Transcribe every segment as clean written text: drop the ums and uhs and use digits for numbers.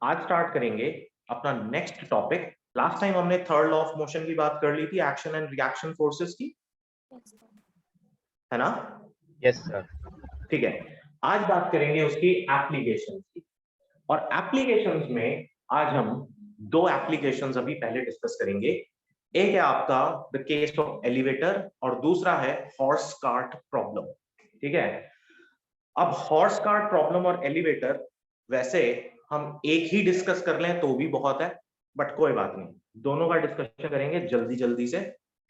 आज स्टार्ट करेंगे अपना नेक्स्ट टॉपिक। लास्ट टाइम हमने थर्ड लॉ ऑफ मोशन की बात कर ली थी, एक्शन एंड रिएक्शन फोर्सेस की, है ना? Yes sir. ठीक है, आज बात करेंगे उसकी एप्लीकेशंस की। और एप्लीकेशंस में आज हम दो एप्लीकेशंस अभी पहले डिस्कस करेंगे। एक है आपका द केस ऑफ एलिवेटर और दूसरा है हॉर्स कार्ट प्रॉब्लम। ठीक है, अब हॉर्स कार्ट प्रॉब्लम और एलिवेटर वैसे हम एक ही डिस्कस कर लें तो भी बहुत है, बट कोई बात नहीं, दोनों का डिस्कशन करेंगे जल्दी जल्दी से।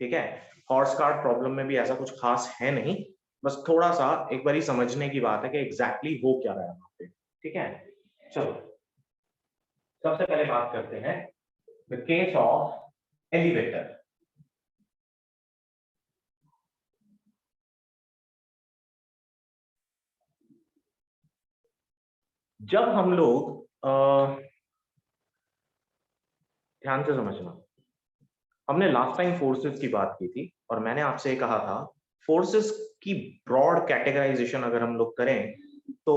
ठीक है, हॉर्स कार्ट प्रॉब्लम में भी ऐसा कुछ खास है नहीं, बस थोड़ा सा एक बारी समझने की बात है कि एग्जैक्टली हो क्या रहा है वहां पे। ठीक है, चलो सबसे पहले बात करते हैं द केस ऑफ एलिवेटर। जब हम लोग ध्यान से समझना, हमने लास्ट टाइम फोर्सेस की बात की थी और मैंने आपसे कहा था फोर्सेस की ब्रॉड कैटेगराइजेशन अगर हम लोग करें तो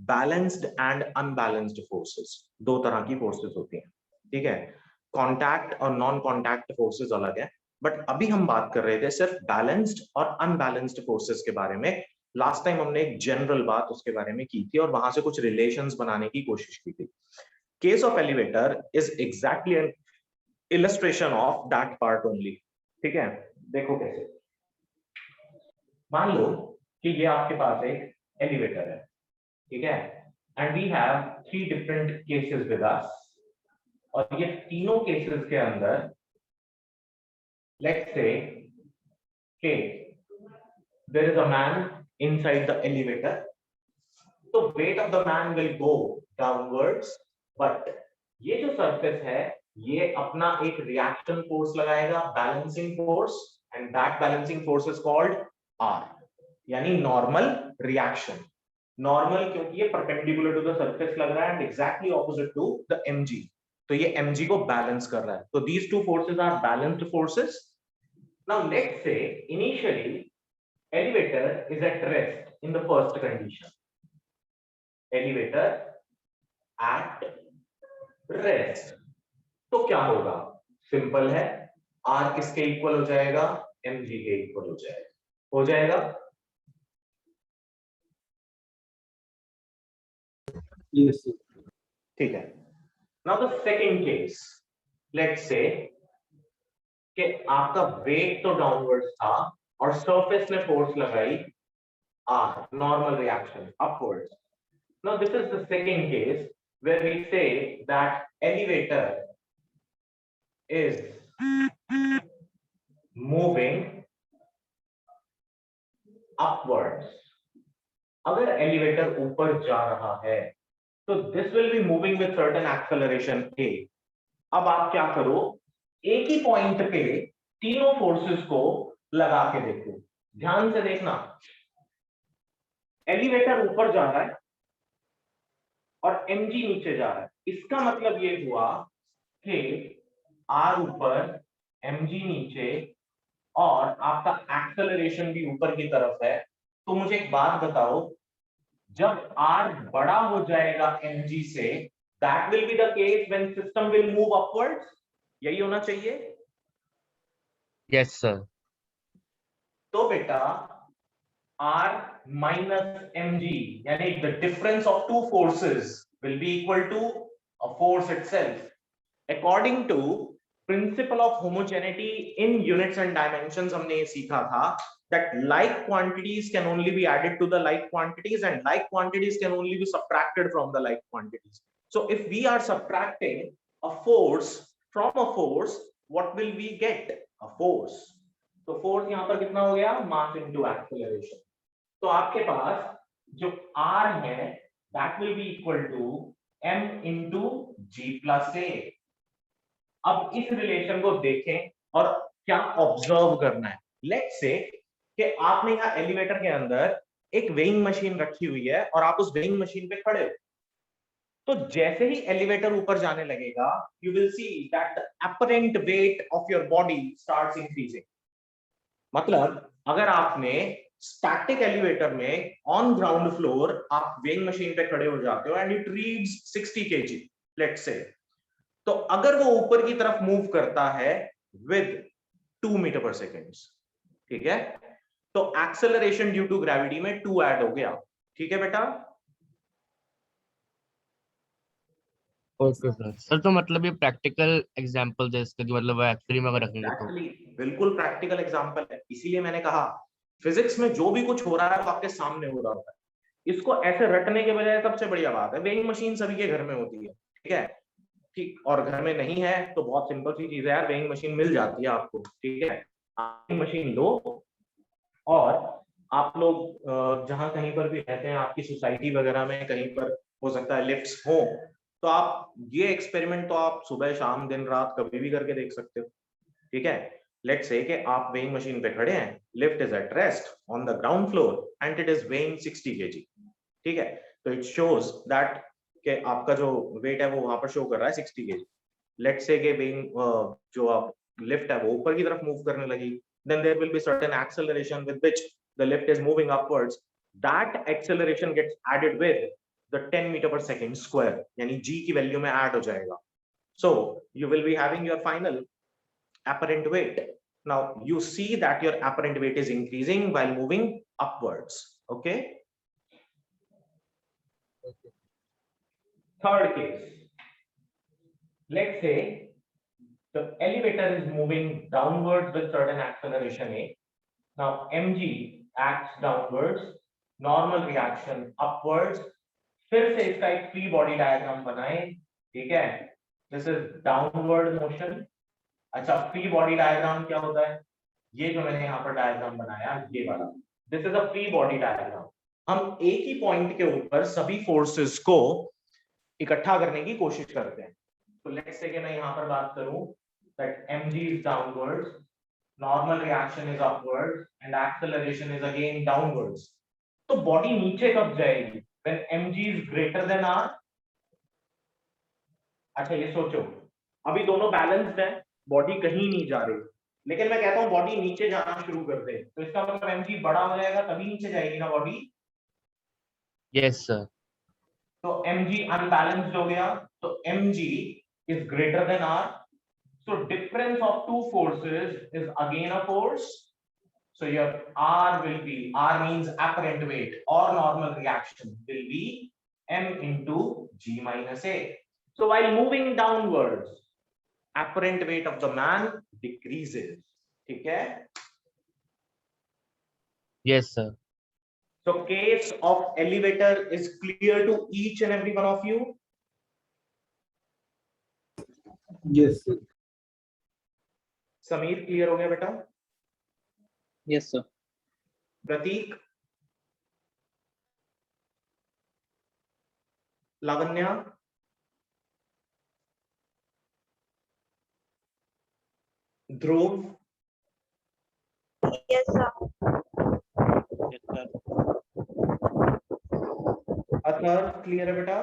बैलेंस्ड एंड अनबैलेंस्ड फोर्सेस, दो तरह की फोर्सेस होती हैं। ठीक है, कॉन्टैक्ट और नॉन कॉन्टैक्ट फोर्सेस अलग है, बट अभी हम बात कर रहे थे सिर्फ बैलेंस्ड और अनबैलेंस्ड फोर्सेस के बारे में। लास्ट टाइम हमने एक जनरल बात उसके बारे में की थी और वहां से कुछ रिलेशंस बनाने की कोशिश की थी। Case of elevator is exactly N illustration of that part only. ठीक है, देखो कैसे, मान लो कि ये आपके पास एक एलिवेटर है, ठीक है, and we have three different cases with us, और ये तीनों केसेस के अंदर लेट्स से के there is a man inside the elevator, तो weight of the man will go downwards, but ये जो सरफेस है ये अपना एक रिएक्शन फोर्स लगाएगा, balancing force, and that balancing force is called R, यानी नॉर्मल रिएक्शन। नॉर्मल क्योंकि ये परपेंडिकुलर टू द सरफेस लग रहा है and exactly opposite to the mg, तो ये mg को बैलेंस कर रहा है, तो these two forces are balanced forces. Now let's say initially elevator is at rest in the first condition, elevator at rest, तो क्या होगा? सिंपल है, R किसके इक्वल हो जाएगा? mg के इक्वल हो जाएगा, हो जाएगा। Yes sir. ठीक है, now the second case, let's say कि आपका वेट तो डाउनवर्ड्स था और सरफेस ने फोर्स लगाई R, normal reaction upwards. Now this is the second case where we say that elevator is moving upwards। अगर एलिवेटर ऊपर जा रहा है तो this will be moving with certain acceleration a। अब आप क्या करो, एक ही पॉइंट पे तीनों फोर्सेस को लगा के देखो, ध्यान से देखना। एलिवेटर ऊपर जा रहा है और mg नीचे जा रहा है, इसका मतलब ये हुआ कि r ऊपर mg नीचे और आपका एक्सेलरेशन भी ऊपर की तरफ है। तो मुझे एक बात बताओ, जब r बड़ा हो जाएगा mg से, that will be the case when system will move upwards, यही होना चाहिए। Yes sir. तो बेटा r minus mg, यानी the difference of two forces will be equal to a force itself, according to principle of homogeneity in units and dimensions। हमने ये सीखा था that like quantities can only be added to the like quantities and like quantities can only be subtracted from the like quantities। So if we are subtracting a force from a force, what will we get? A force। तो force यहां पर कितना हो गया? Mass into acceleration. तो आपके पास जो r है that will be equal to m into g plus a। अब इस रिलेशन को देखें और क्या ऑब्जर्व करना है। लेट्स से कि आपने यहाँ एलिवेटर के अंदर एक वेइंग मशीन रखी हुई है और आप उस वेइंग मशीन पे खड़े हो, तो जैसे ही एलिवेटर ऊपर जाने लगेगा you will see that the apparent weight of your body starts increasing. मतलब अगर आपने स्टैटिक एलिवेटर में ऑन ग्राउंड फ्लोर आप वेइंग मशीन पे खड़े हो जाते हो and it reads 60 kg let's say. तो अगर वो ऊपर की तरफ मूव करता है विद 2 मीटर पर सेकेंड, ठीक है, तो एक्सेलरेशन ड्यू टू ग्रेविटी में 2 ऐड हो गया। ठीक है बेटा? Okay sir. सर तो मतलब ये प्रैक्टिकल एग्जांपल है इसका कि मतलब एक्चुअली में अगर रखेंगे तो। एक्चुअली बिल्कुल प्रैक्टिकल एग्जांपल है, इसीलिए मैंने कहा फिजिक्स में जो भी कुछ हो रहा है वो आपके सामने हो रहा होता है। इसको ऐसे रटने के बजाय सबसे बढ़िया बात है, वेइंग मशीन सभी के घर में होती है, ठीक है, ठीक, और घर में नहीं है तो बहुत सिंपल सी चीज है यार, वेइंग मशीन मिल जाती है आपको, ठीक है, आप वेइंग मशीन लो और आप लोग जहां कहीं पर भी रहते हैं, आपकी सोसाइटी वगैरह में कहीं पर हो सकता है लिफ्ट्स हो, तो आप ये एक्सपेरिमेंट तो आप सुबह शाम दिन रात कभी भी करके देख सकते हो। ठीक है, लेट्स से कि आप वेइंग मशीन पे खड़े हैं, lift is at rest on the ground floor and it is weighing 60 kg, ठीक है, तो इट शोज दैट कि आपका जो वेट है वो वहां पर शो कर रहा है 60 kg। लेट्स से कि वेइंग जो आप लिफ्ट है वो ऊपर की तरफ मूव करने लगी, then there will be certain acceleration with which the lift is moving upwards. That acceleration gets added with the 10 meter per second square, यानी g की वैल्यू में ऐड हो जाएगा। So you will be having your final apparent weight. Now you see that your apparent weight is increasing while moving upwards. Okay. Third case. Let's say the elevator is moving downwards with certain acceleration a. Now mg acts downwards, normal reaction upwards. फिर से इसका एक free body diagram बनाएं, ठीक है, this is downward motion. अच्छा, free body diagram क्या होता है? ये जो मैंने यहाँ पर डायग्राम बनाया ये वाला, this is a free body diagram. हम एक ही पॉइंट के ऊपर सभी फोर्सेस को इकट्ठा करने की कोशिश करते हैं। तो लेट्स से कि मैं यहाँ पर बात करूं that mg is downwards, normal reaction is upwards and acceleration is again downwards. तो बॉडी नीचे कब जाएगी? when mg is greater than r। अच्छा ये सोचो, अभी दोनों बैलेंस्ड है, बॉडी कहीं नहीं जा रही, लेकिन मैं कहता हूं बॉडी नीचे जाना शुरू कर दे, तो इसका मतलब mg बड़ा हो जाएगा तभी नीचे जाएगी ना बॉडी। Yes sir. तो mg अनबैलेंस्ड हो गया, तो mg is greater than r, so difference of two forces is again a force. So your R will be, R means apparent weight or normal reaction will be m into g minus a. So while moving downwards, apparent weight of the man decreases. ठीक है? Yes sir. So case of elevator is clear to each and every one of you? Yes, sir. Sameer clear हो गया बेटा? Yes, sir. Prateek, Lavanya, Dhruv, Yes, sir. Yes, sir. Athar clear है बेटा?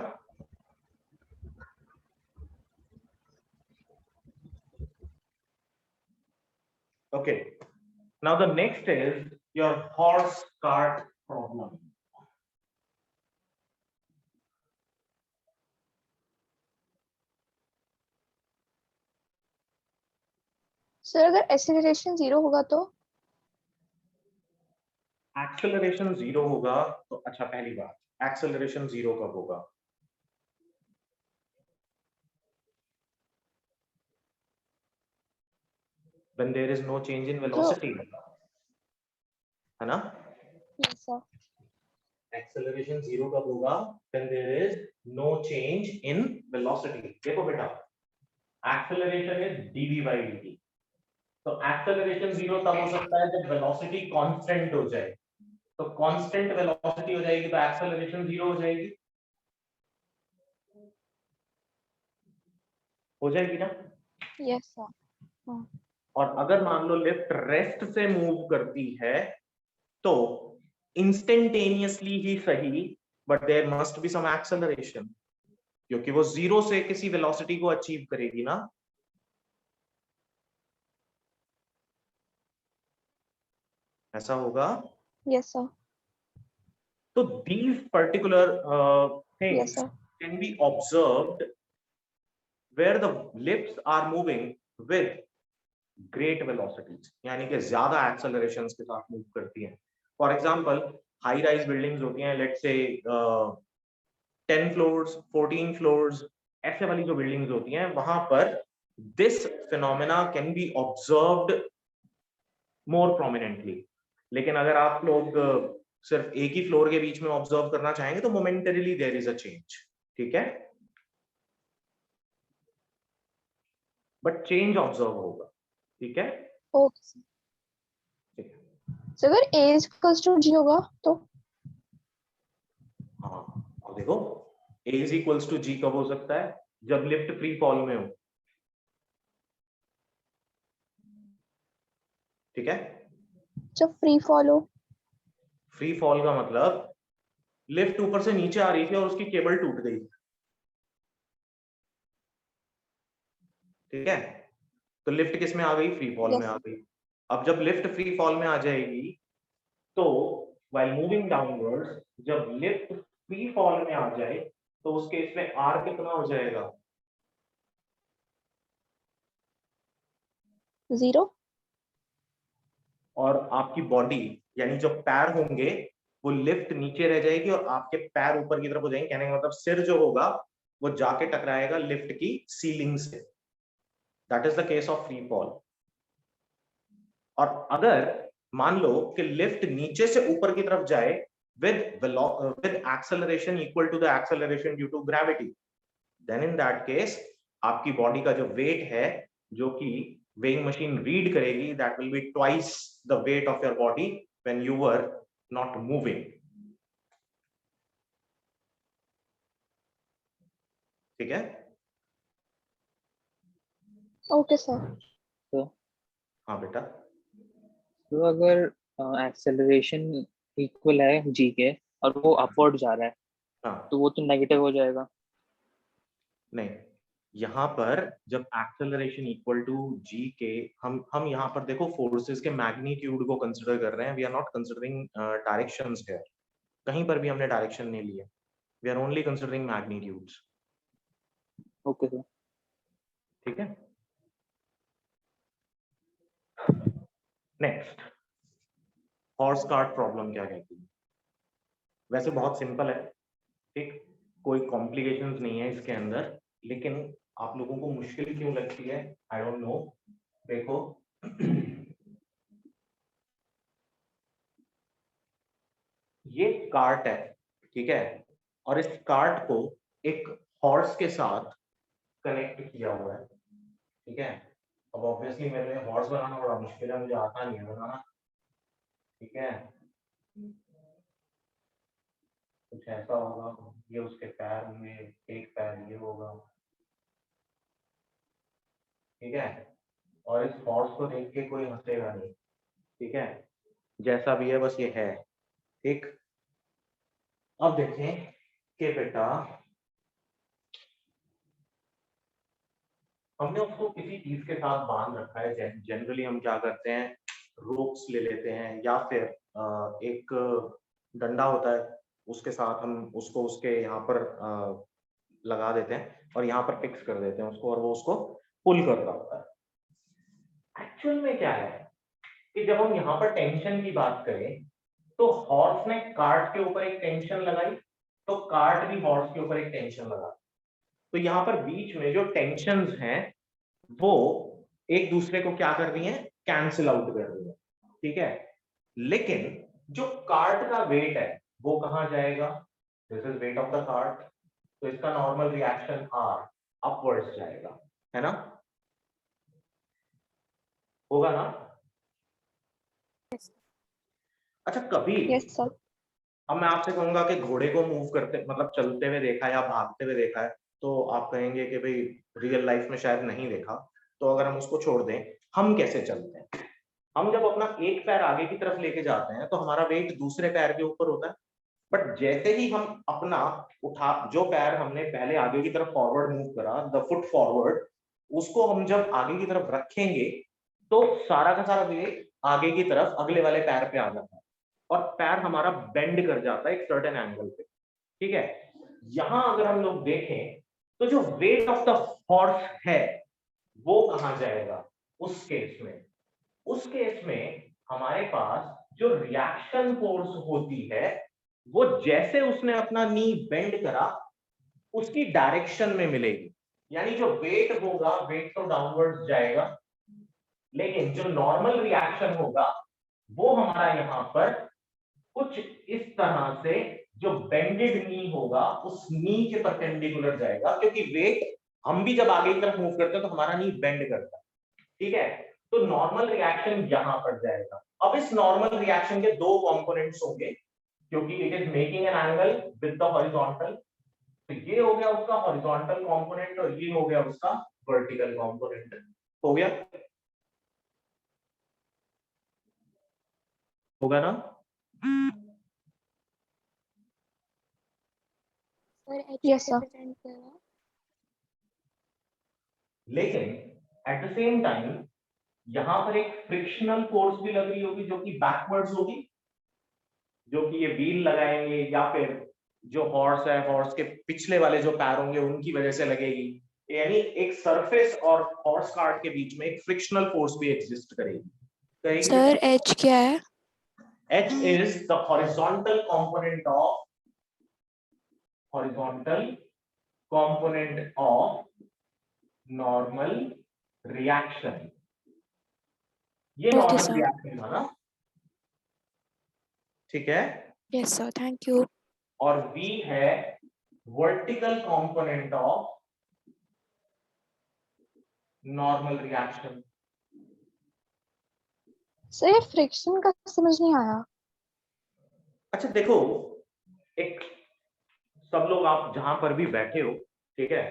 Okay. Now the next is your horse cart problem. Sir अगर acceleration 0 होगा तो? Acceleration 0 होगा तो अच्छा, पहली बात, एक्सेलरेशन 0 कब होगा? When there is no change in velocity, है ना? Yes, sir. एक्सेलरेशन 0 कब होगा? When there is no change in velocity. देखो बेटा, acceleration is dv by dt. तो एक्सेलरेशन 0 तब हो सकता है जब वेलोसिटी कांस्टेंट हो जाए। तो कांस्टेंट वेलोसिटी हो जाएगी तो एक्सेलरेशन 0 हो जाएगी, हो जाएगी ना? Yes, sir. और अगर मान लो लिफ्ट रेस्ट से मूव करती है तो इंस्टेंटेनियसली ही सही, but there must be some acceleration, क्योंकि वो 0 से किसी वेलोसिटी को अचीव करेगी ना। ऐसा होगा? Yes, sir. So these particular things Yes, sir. can be observed where the lifts are moving with great velocities, यानी कि ज्यादा accelerations के साथ move करती हैं. For example, high rise buildings होती हैं, let's say 10 floors, 14 floors, ऐसे वाली जो buildings होती हैं, वहां पर this phenomena can be observed more prominently. लेकिन अगर आप लोग सिर्फ एक ही फ्लोर के बीच में ऑब्जर्व करना चाहेंगे तो momentarily there is a change, ठीक है, बट चेंज ऑब्जर्व होगा, ठीक है. Okay, sir. ठीक है. So अगर A is equals to G होगा तो हाँ, अब देखो A is equals to G कब हो सकता है? जब लिफ्ट फ्री फॉल में हो, ठीक है. जब फ्री फॉल हो. फ्री फॉल का मतलब लिफ्ट ऊपर से नीचे आ रही थी और उसकी केबल टूट गई, ठीक है. तो लिफ्ट किस में आ गई? Free fall Yes. में आ गई. अब जब लिफ्ट फ्री फॉल में आ जाएगी तो while moving downwards, जब लिफ्ट फ्री फॉल में आ जाए तो उस केस में R कितना हो जाएगा? 0. और आपकी बॉडी यानी जो पैर होंगे वो लिफ्ट नीचे रह जाएगी और आपके पैर ऊपर की तरफ हो जाएंगे. कहने का मतलब सिर जो होगा वो जाके टकराएगा लिफ्ट की सीलिंग से. That is the case of free fall. और अगर मान लो कि लिफ्ट नीचे से ऊपर की तरफ जाए with acceleration equal to the acceleration due to gravity, then in that case आपकी बॉडी का जो वेट है जो कि weighing machine रीड करेगी, that will be twice the weight of your body when you were not moving. ठीक है. Okay, sir. तो हाँ बेटा. तो अगर एक्सेलरेशन इक्वल है जी के और वो अपवर्ड जा रहा है हाँ, तो वो तो नेगेटिव हो जाएगा. नहीं, यहाँ पर जब एक्सेलरेशन इक्वल टू जी के हम यहाँ पर देखो फोर्सेस के मैग्नीट्यूड को कंसिडर कर रहे हैं. We are not considering directions here. कहीं पर भी हमने डायरेक्शन नहीं लिया. We are only considering magnitudes. Okay sir. ठीक है. नेक्स्ट, हॉर्स कार्ट प्रॉब्लम क्या कहती है? वैसे बहुत सिंपल है, ठीक, कोई कॉम्प्लिकेशंस नहीं है इसके अंदर, लेकिन आप लोगों को मुश्किल क्यों लगती है? I don't know. देखो ये कार्ट है, ठीक है, और इस कार्ट को एक हॉर्स के साथ कनेक्ट किया हुआ है, ठीक है. अब ऑब्वियसली मेरे लिए हॉर्स बनाना बड़ा मुश्किल है, मुझे आता नहीं है बनाना, ठीक है. कुछ ऐसा होगा, ये उसके पैर होंगे, एक पैर ये होगा, ठीक है. और इस हॉर्स को देख के कोई हंसेगा नहीं, ठीक है, जैसा भी है बस ये है, ठीक. अब देखें कि बेटा हमने उसको किसी चीज के साथ बांध रखा है. जनरली हम क्या करते हैं, रोप्स ले लेते हैं या फिर एक डंडा होता है, उसके साथ हम उसको उसके यहाँ पर लगा देते हैं और यहाँ पर फिक्स कर देते हैं उसको और वो उसको पुल कर रहा होता है. एक्चुअल में क्या है कि जब हम यहाँ पर टेंशन की बात करें तो हॉर्स ने कार्ट के ऊपर एक टेंशन लगाई, तो कार्ट भी हॉर्स के ऊपर एक टेंशन लगा. तो यहाँ पर बीच में जो टेंशन्स हैं वो एक दूसरे को क्या कर रही हैं? कैंसिल आउट कर रही हैं, ठीक है. लेकिन जो कार्ट का वेट है वो कहाँ जाएगा? This is wait of the cart, तो इसका नॉर्मल रिएक्शन आर अपवर्ड्स जाएगा, है ना? होगा ना? अच्छा, कभी Yes, sir. अब मैं आपसे कहूंगा कि घोड़े को मूव करते मतलब चलते हुए देखा या भागते हुए देखा है, तो आप कहेंगे कि भाई रियल लाइफ में शायद नहीं देखा. तो अगर हम उसको छोड़ दें, हम कैसे चलते हैं? हम जब अपना एक पैर आगे की तरफ लेके जाते हैं तो हमारा वेट दूसरे पैर के ऊपर होता है. बट जैसे ही हम अपना उठा, जो पैर हमने पहले आगे की तरफ फॉरवर्ड मूव करा, द फुट फॉरवर्ड, उसको हम जब आगे की तरफ रखेंगे तो सारा का सारा वेट आगे की तरफ अगले वाले पैर पे आ जाता है. और पैर हमारा बेंड कर जाता है एक सर्टेन एंगल पे, ठीक है। यहां अगर हम लोग देखें तो जो वेट ऑफ द हॉर्स है वो कहां जाएगा उस केस में? उस केस में हमारे पास जो रिएक्शन फोर्स होती है वो जैसे उसने अपना नी बेंड करा उसकी डायरेक्शन में मिलेगी, यानी जो वेट होगा वेट तो डाउनवर्ड्स जाएगा, लेकिन जो नॉर्मल रिएक्शन होगा वो हमारा यहां पर कुछ इस तरह से जो बेंडेड नी होगा उस नी के परपेंडिकुलर जाएगा, क्योंकि वेट हम भी जब आगे की तरफ मूव करते हैं तो हमारा नी बेंड करता है, ठीक है। तो नॉर्मल रिएक्शन यहां पर जाएगा। अब इस नॉर्मल रिएक्शन के दो कंपोनेंट्स होंगे, क्योंकि it is making an angle with the horizontal, तो ये हो गया उसका हॉरिजॉन्टल कंपोनेंट और ये हो गया उसका वर्टिकल कंपोनेंट। हो गया, होगा ना? Yes, sir. लेकिन एट द सेम टाइम यहां पर एक फ्रिक्शनल फोर्स भी लग रही होगी जो कि बैकवर्ड्स होगी, जो कि ये व्हील लगाएंगे या फिर जो हॉर्स है हॉर्स के पिछले वाले जो पैर होंगे उनकी वजह से लगेगी, यानी एक सरफेस और हॉर्स कार्ट के बीच में एक फ्रिक्शनल फोर्स भी एग्जिस्ट करेगी। सर एच क्या है? H is the horizontal component of normal reaction. ये Okay, नॉर्मल sir. रिएक्शन था ना, ठीक है। Yes sir, thank you. और V है vertical component of normal reaction. Sir ये फ्रिक्शन का समझ नहीं आया। अच्छा देखो, एक सब लोग आप जहां पर भी बैठे हो, ठीक है,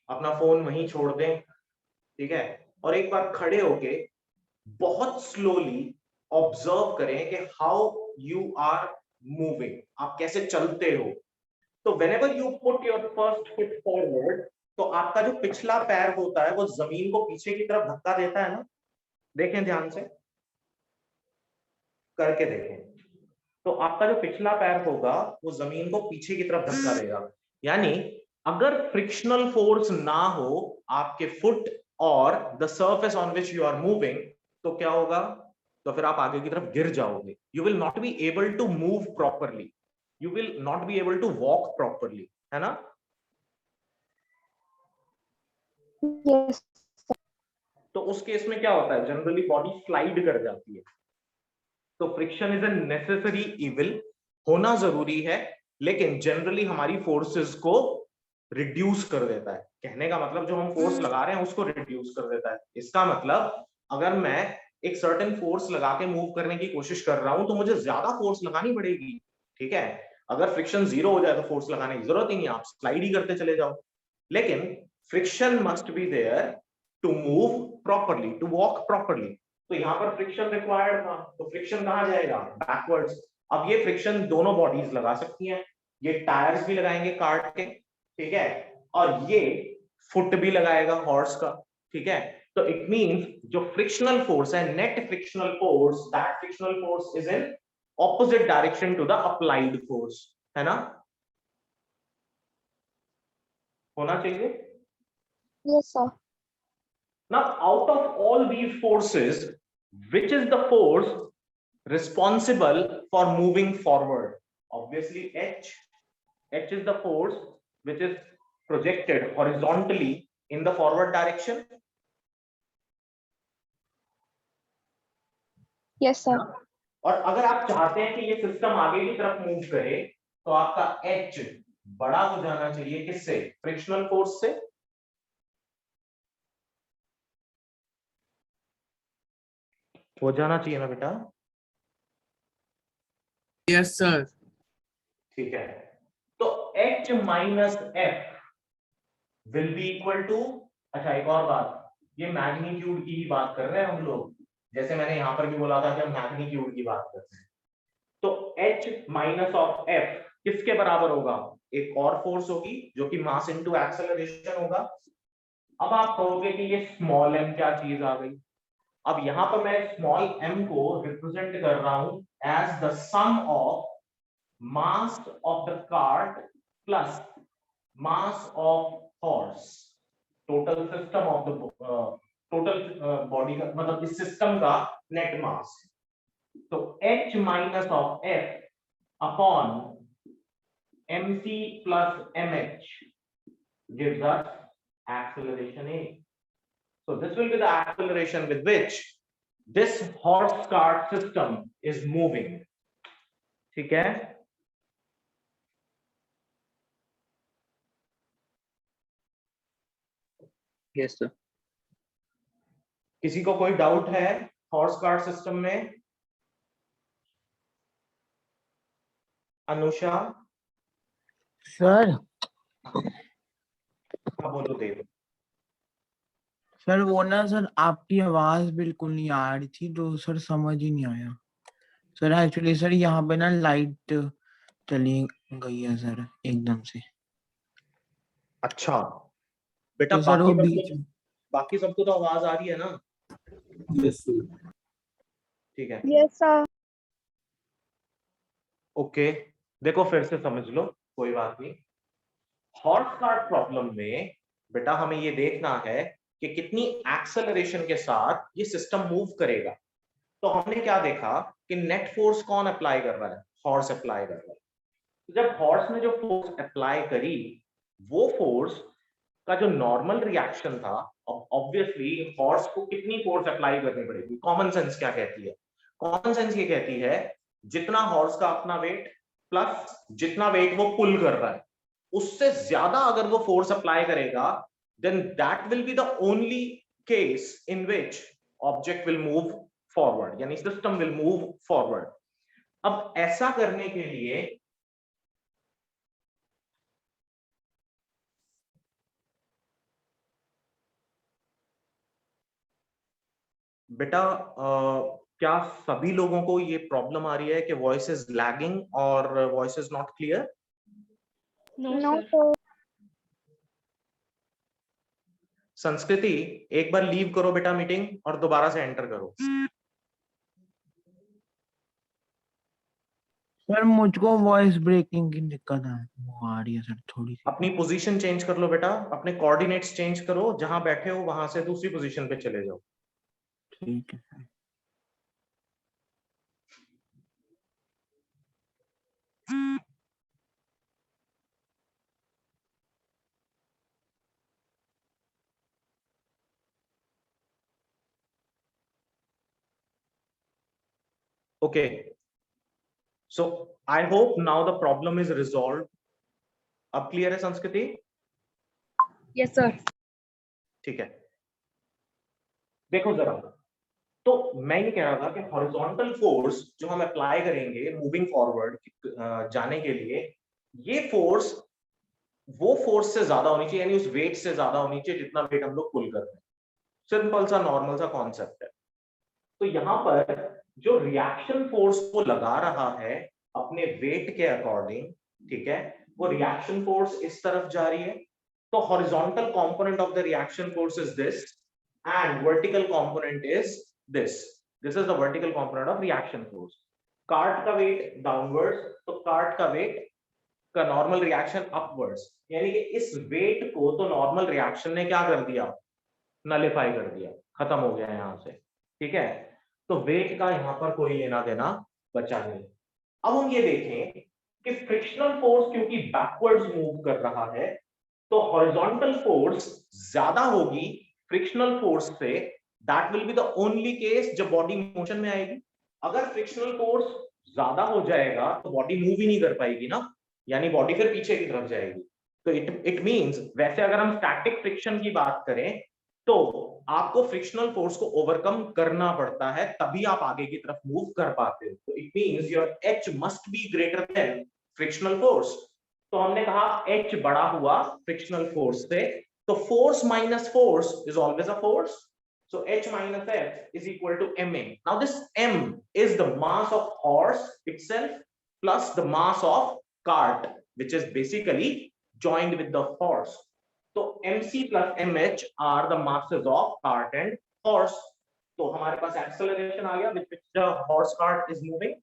अपना फोन वहीं छोड़ दें, ठीक है, और एक बार खड़े होके बहुत स्लोली ऑब्जर्व करें कि हाउ यू आर मूविंग, आप कैसे चलते हो। तो whenever you put your first foot forward, तो आपका जो पिछला पैर होता है वो जमीन को पीछे की तरफ धक्का देता है ना, देखें ध्यान से, करके देखें। तो आपका जो पिछला पैर होगा वो जमीन को पीछे की तरफ धक्का देगा, यानी अगर फ्रिक्शनल फोर्स ना हो आपके फुट और the surface on which you are moving, तो क्या होगा? तो फिर आप आगे की तरफ गिर जाओगे। You will not be able to move properly, you will not be able to walk properly, है ना? यस। तो उस केस में क्या होता है, जनरली बॉडी स्लाइड कर जाती है। तो friction is a necessary evil, होना जरूरी है, लेकिन जनरली हमारी फोर्सेस को रिड्यूस कर देता है। कहने का मतलब जो हम फोर्स लगा रहे हैं उसको रिड्यूस कर देता है। इसका मतलब अगर मैं एक सर्टेन फोर्स लगा के मूव करने की कोशिश कर रहा हूं तो मुझे ज्यादा फोर्स लगानी पड़ेगी, ठीक है। अगर फ्रिक्शन जीरो हो जाए तो फोर्स लगाने की जरूरत ही नहीं, आप स्लाइड ही करते चले जाओ। लेकिन friction must be there to move properly, to walk properly. तो यहाँ पर फ्रिक्शन रिक्वायर्ड था, तो फ्रिक्शन कहाँ जाएगा? बैकवर्ड्स। अब ये फ्रिक्शन दोनों बॉडीज लगा सकती हैं, ये टायर्स भी लगाएंगे कार्ट के, ठीक है, और ये फुट भी लगाएगा हॉर्स का, ठीक है। तो इट मींस जो फ्रिक्शनल फोर्स है, net frictional force, that frictional force is in opposite direction to the applied force, है ना? होना चाहिए। Yes sir. Now, out of all these forces, which is the force responsible for moving forward? Obviously, H. H is the force which is projected horizontally in the forward direction. Yes sir. और अगर आप चाहते हैं कि ये system आगे की तरफ मूव करे, तो आपका H बड़ा हो जाना चाहिए किससे? फ्रिक्शनल फोर्स से। हो जाना चाहिए ना बेटा? Yes sir. ठीक है, तो H minus F will be equal to, अच्छा एक और बात, ये मैग्नीट्यूड की ही बात कर रहे हैं हम लोग, जैसे मैंने यहां पर भी बोला था कि हम मैग्नीट्यूड की बात करते हैं। तो H माइनस ऑफ F किसके बराबर होगा? एक और फोर्स होगी जो कि मास इनटू एक्सेलरेशन होगा। अब आप कहोगे कि ये स्मॉल m क्या चीज आ गई? अब यहां पर मैं स्मॉल m को रिप्रेजेंट कर रहा हूं as the sum of mass of the cart plus mass of horse. Total system of the total body का मतलब इस system का net mass. So h minus of f upon mc plus mh gives us acceleration A. So this will be the acceleration with which this horse cart system is moving. ठीक है? Yes, sir. किसी को कोई doubt है horse cart system में? Anusha, sir हाँ बोलो देव। Sir वो ना सर आपकी आवाज बिल्कुल नहीं आ रही थी तो सर समझ ही नहीं आया सर। एक्चुअली सर यहाँ पे ना लाइट चली गई है सर एकदम से। अच्छा बेटा, तो सर वो बाकी सबको तो आवाज आ रही है ना? यस ठीक है, यस सर। ओके। देखो फिर से समझ लो, कोई बात नहीं। हॉर्स कार्ट प्रॉब्लम में बेटा हमें ये देखना है कि कितनी एक्सेलरेशन के साथ ये सिस्टम मूव करेगा। तो हमने क्या देखा कि नेट फोर्स कौन अप्लाई कर रहा है? हॉर्स अप्लाई कर रहा है। तो जब हॉर्स ने जो फोर्स अप्लाई करी, वो फोर्स का जो नॉर्मल रिएक्शन था, ऑब्वियसली हॉर्स को कितनी फोर्स अप्लाई करनी पड़ेगी? कॉमन सेंस क्या कहती है? कॉमन सेंस ये कहती है जितना हॉर्स का अपना वेट प्लस जितना वेट वो पुल कर रहा है, उससे ज्यादा अगर वो फोर्स अप्लाई करेगा, then that will be the only case in which object will move forward, यानी system will move forward. अब ऐसा करने के लिए बेटा क्या सभी लोगों को ये प्रॉब्लम आ रही है कि वॉइस इज लैगिंग और voice is not clear? No sir. Sanskriti, एक बार लीव करो बेटा मीटिंग और दोबारा से एंटर करो। सर मुझको वॉइस ब्रेकिंग की दिक्कत है, वो आ रही है सर थोड़ी सी। अपनी पोजीशन चेंज कर लो बेटा, अपने कोऑर्डिनेट्स चेंज करो, जहां बैठे हो वहां से दूसरी पोजीशन पे चले जाओ। ठीक है sir. Okay, so I hope now the problem is resolved. अब क्लियर है संस्कृति? Yes sir. ठीक है, देखो जरा, तो मैं ये कह रहा था कि हॉरिजॉन्टल फोर्स जो हम अप्लाई करेंगे मूविंग फॉरवर्ड जाने के लिए, ये फोर्स वो फोर्स से ज्यादा होनी चाहिए, यानी उस वेट से ज्यादा होनी चाहिए जितना वेट हम लोग पुल कर रहे हैं। सिंपल सा नॉर्मल सा कॉन्सेप्ट है। तो यहाँ पर जो रिएक्शन फोर्स को लगा रहा है अपने वेट के अकॉर्डिंग, ठीक है, वो रिएक्शन फोर्स इस तरफ जा रही है। तो horizontal component of the reaction force is this and vertical component is this. This is the vertical component of reaction force. Cart का वेट डाउनवर्ड्स, तो कार्ट का वेट का नॉर्मल रिएक्शन अपवर्ड्स, यानी कि इस वेट को तो नॉर्मल रिएक्शन ने क्या कर दिया? नलिफाई कर दिया, खत्म हो गया यहां से। ठीक है, तो वेट का यहां पर कोई लेना देना बचा नहीं। अब हम ये देखें कि फ्रिक्शनल फोर्स क्योंकि बैकवर्ड्स मूव कर रहा है, तो हॉरिजॉन्टल फोर्स ज्यादा होगी फ्रिक्शनल फोर्स से। That will be the only case जब बॉडी मोशन में आएगी। अगर फ्रिक्शनल फोर्स ज्यादा हो जाएगा तो बॉडी मूव ही नहीं कर पाएगी ना, यानी बॉडी फिर पीछे की तरफ जाएगी। तो इट मींस, वैसे अगर हम स्टैटिक फ्रिक्शन की बात करें तो आपको फ्रिक्शनल फोर्स को ओवरकम करना पड़ता है, तभी आप आगे की तरफ मूव कर पाते हो। तो it means your h must be greater than frictional force. तो हमने कहा h बड़ा हुआ फ्रिक्शनल फोर्स से, तो force minus force is always a force. So h minus f is equal to ma. Now this m is the mass of horse itself plus the mass of cart, which is basically joined with the horse. So mc plus mh are the masses of cart and horse. तो हमारे पास acceleration आ गया with which the horse cart is moving.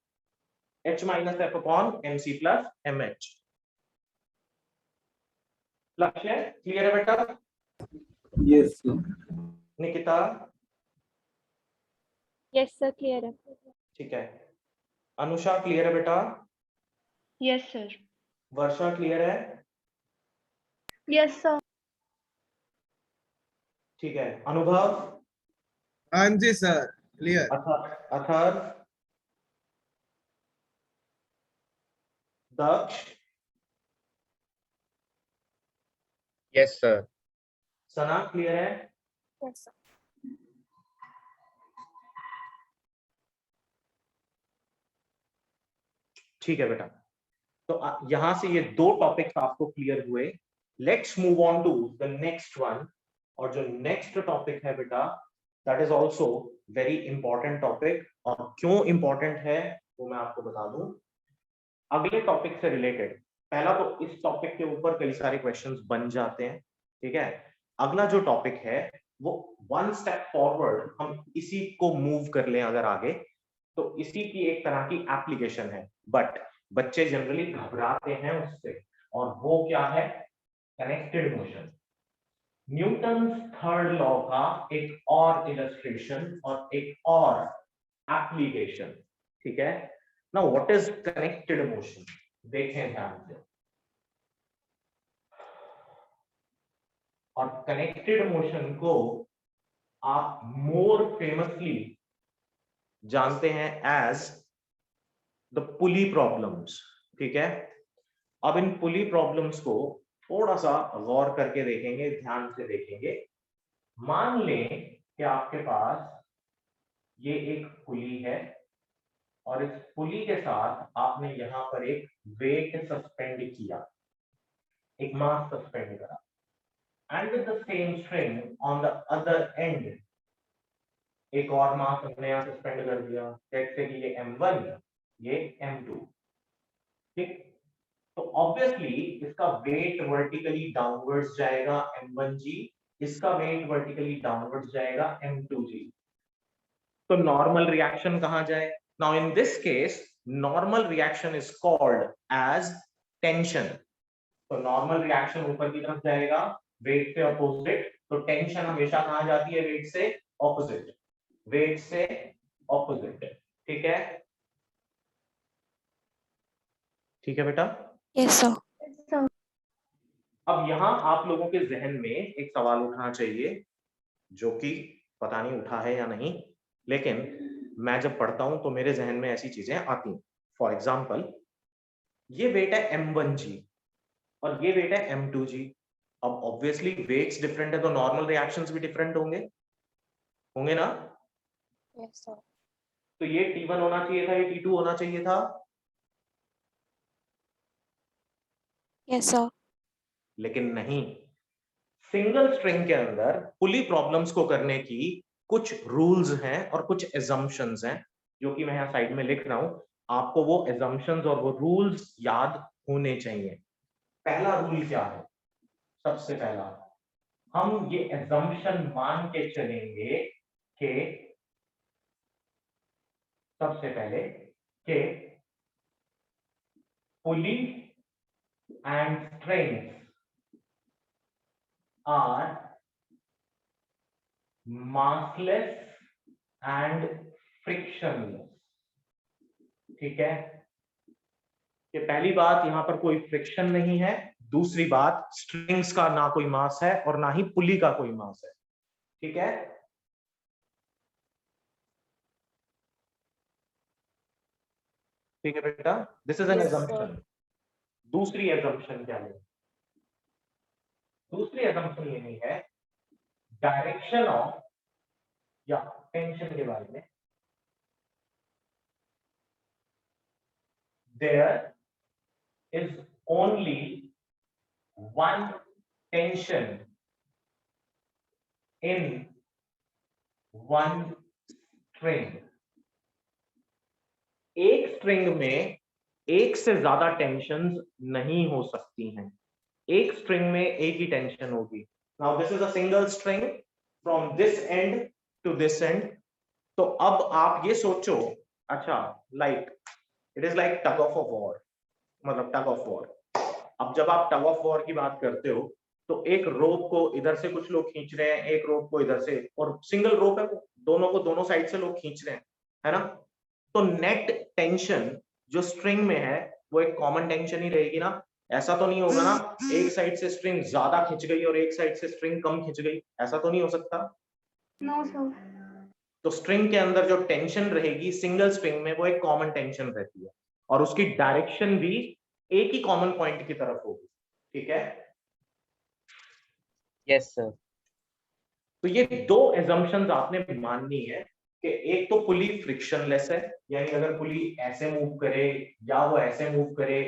h minus f upon mc plus mh. Lakshya clear है बेटा? Yes sir. Nikita yes sir clear है। ठीक है। Anusha clear है बेटा? Yes sir. वर्षा क्लियर है? Yes sir. ठीक है। अनुभव? हाँ जी sir clear. Atharva? Daksh? Yes sir. Sana clear है? Yes sir. ठीक है बेटा। तो यहां से ये दो टॉपिक्स आपको क्लियर हुए। Let's move on to the next one. और जो नेक्स्ट टॉपिक है बेटा, that is also very important topic. और क्यों इंपॉर्टेंट है वो मैं आपको बता दूं अगले टॉपिक से रिलेटेड। पहला तो इस टॉपिक के ऊपर कई सारे क्वेश्चंस बन जाते हैं, ठीक है। अगला जो टॉपिक है वो वन स्टेप फॉरवर्ड, हम इसी को मूव कर लें अगर आगे, तो इसी की एक तरह की एप्लीकेशन है। बट बच्चे जनरली घबराते हैं उससे, और वो क्या है? Connected motion. Newton third law का एक और इलस्ट्रेशन और एक और एप्लीकेशन, ठीक है। Now what is connected motion? देखें ध्यान से। और कनेक्टेड मोशन को आप मोर फेमसली जानते हैं एज द पुली प्रॉब्लम्स, ठीक है। अब इन पुली प्रॉब्लम्स को थोड़ा सा गौर करके देखेंगे, ध्यान से देखेंगे। मान लें कि आपके पास ये एक पुली है और इस पुली के साथ आपने यहां पर एक वेट सस्पेंड किया, एक मास सस्पेंड करा, and with the same string on the other and एक और मास हमने यहां सस्पेंड कर दिया, जैसे कि ये m1 ये m2, ठीक। तो ऑब्वियसली इसका वेट वर्टिकली डाउनवर्ड्स जाएगा m1g, इसका वेट वर्टिकली डाउनवर्ड्स जाएगा m2g। तो नॉर्मल रिएक्शन कहां जाए? Now in this case normal reaction is called as tension. तो नॉर्मल रिएक्शन ऊपर की तरफ जाएगा वेट से अपोजिट, तो टेंशन हमेशा कहां जाती है? वेट से ऑपोजिट, वेट से ऑपोजिट, ठीक है। ठीक है बेटा? Yes sir. अब यहां आप लोगों के जहन में एक सवाल उठना चाहिए, जो कि पता नहीं उठा है या नहीं, लेकिन मैं जब पढ़ता हूं तो मेरे जहन में ऐसी चीजें आती हैं। फॉर एग्जाम्पल, ये वेट है m1g और ये वेट है m2g। अब ऑब्वियसली वेट्स डिफरेंट है तो नॉर्मल रिएक्शंस भी डिफरेंट होंगे, होंगे ना? Yes sir. तो ये T1 होना चाहिए था, ये T2 होना चाहिए था, यस सर। लेकिन नहीं। सिंगल स्ट्रिंग के अंदर पुली प्रॉब्लम्स को करने की कुछ रूल्स हैं और कुछ एजम्पशंस हैं, जो कि मैं यहां साइड में लिख रहा हूं। आपको वो एजम्पशंस और वो रूल्स याद होने चाहिए। पहला रूल क्या है? सबसे पहला, हम ये एजम्पशन मान के चलेंगे कि सबसे पहले कि pulley and strength are massless and frictionless, ठीक है। कि पहली बात, यहां पर कोई फ्रिक्शन नहीं है। दूसरी बात, स्ट्रिंग्स का ना कोई मास है और ना ही पुली का कोई मास है, ठीक है। ठीक है बेटा, this is an Yes, assumption। दूसरी assumption क्या है? दूसरी assumption ये नहीं है डायरेक्शन ऑफ या टेंशन के बारे में। There is only one tension in one string। एक स्ट्रिंग में एक से ज्यादा टेंशन नहीं हो सकती हैं, एक स्ट्रिंग में एक ही टेंशन होगी। Now this is a single string from this end to this end. तो अब आप ये सोचो, अच्छा like it is like tug of a war, मतलब टग ऑफ वॉर। अब जब आप टग ऑफ वॉर की बात करते हो तो एक रोप को इधर से कुछ लोग खींच रहे हैं, एक रोप को इधर से, और सिंगल रोप है, दोनों को दोनों साइड से लोग खींच रहे हैं, है ना। तो नेट टेंशन जो स्ट्रिंग में है वो एक कॉमन टेंशन ही रहेगी ना। ऐसा तो नहीं होगा ना एक साइड से स्ट्रिंग ज्यादा खिंच गई और एक साइड से स्ट्रिंग कम खिंच गई, ऐसा तो नहीं हो सकता। No sir. तो स्ट्रिंग के अंदर जो टेंशन रहेगी सिंगल स्ट्रिंग में वो एक कॉमन टेंशन रहती है, और उसकी डायरेक्शन भी एक ही कॉमन पॉइंट की तरफ होगी, ठीक है। Yes sir. तो ये दो एजम्पशंस आपने माननी है कि एक तो पुली फ्रिक्शनलेस है, यानी अगर पुली ऐसे मूव करे या वो ऐसे मूव करे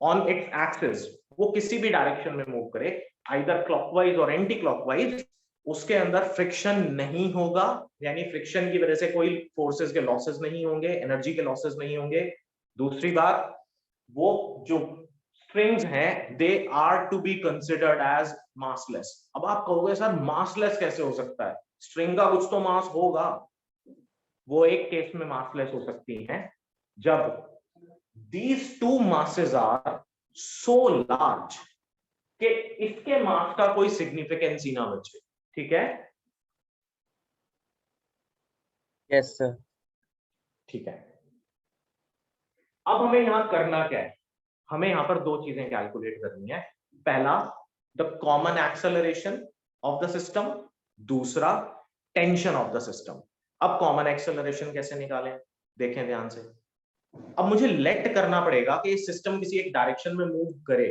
ऑन इट्स एक्सिस, वो किसी भी डायरेक्शन में मूव करे आइदर क्लॉकवाइज और एंटी क्लॉकवाइज, उसके अंदर फ्रिक्शन नहीं होगा, यानी फ्रिक्शन की वजह से कोई फोर्सेस के लॉसेस नहीं होंगे, एनर्जी के लॉसेस नहीं होंगे। दूसरी बात, वो जो स्ट्रिंग्स हैं they are to be considered as massless. अब आप कहोगे सर मासलेस कैसे हो सकता है, स्ट्रिंग का कुछ तो मास होगा। वो एक केस में मासलेस हो सकती हैं जब these two masses are so large कि इसके मास का कोई सिग्निफिकेंस ही ना बचे, ठीक है। Yes sir. ठीक है, अब हमें यहां करना क्या है, हमें यहां पर दो चीजें कैलकुलेट करनी है। पहला, the common acceleration of the system, दूसरा टेंशन ऑफ द सिस्टम। अब कॉमन एक्सेलरेशन कैसे निकालें, देखें ध्यान से। अब मुझे लेट करना पड़ेगा कि सिस्टम किसी एक डायरेक्शन में मूव करे,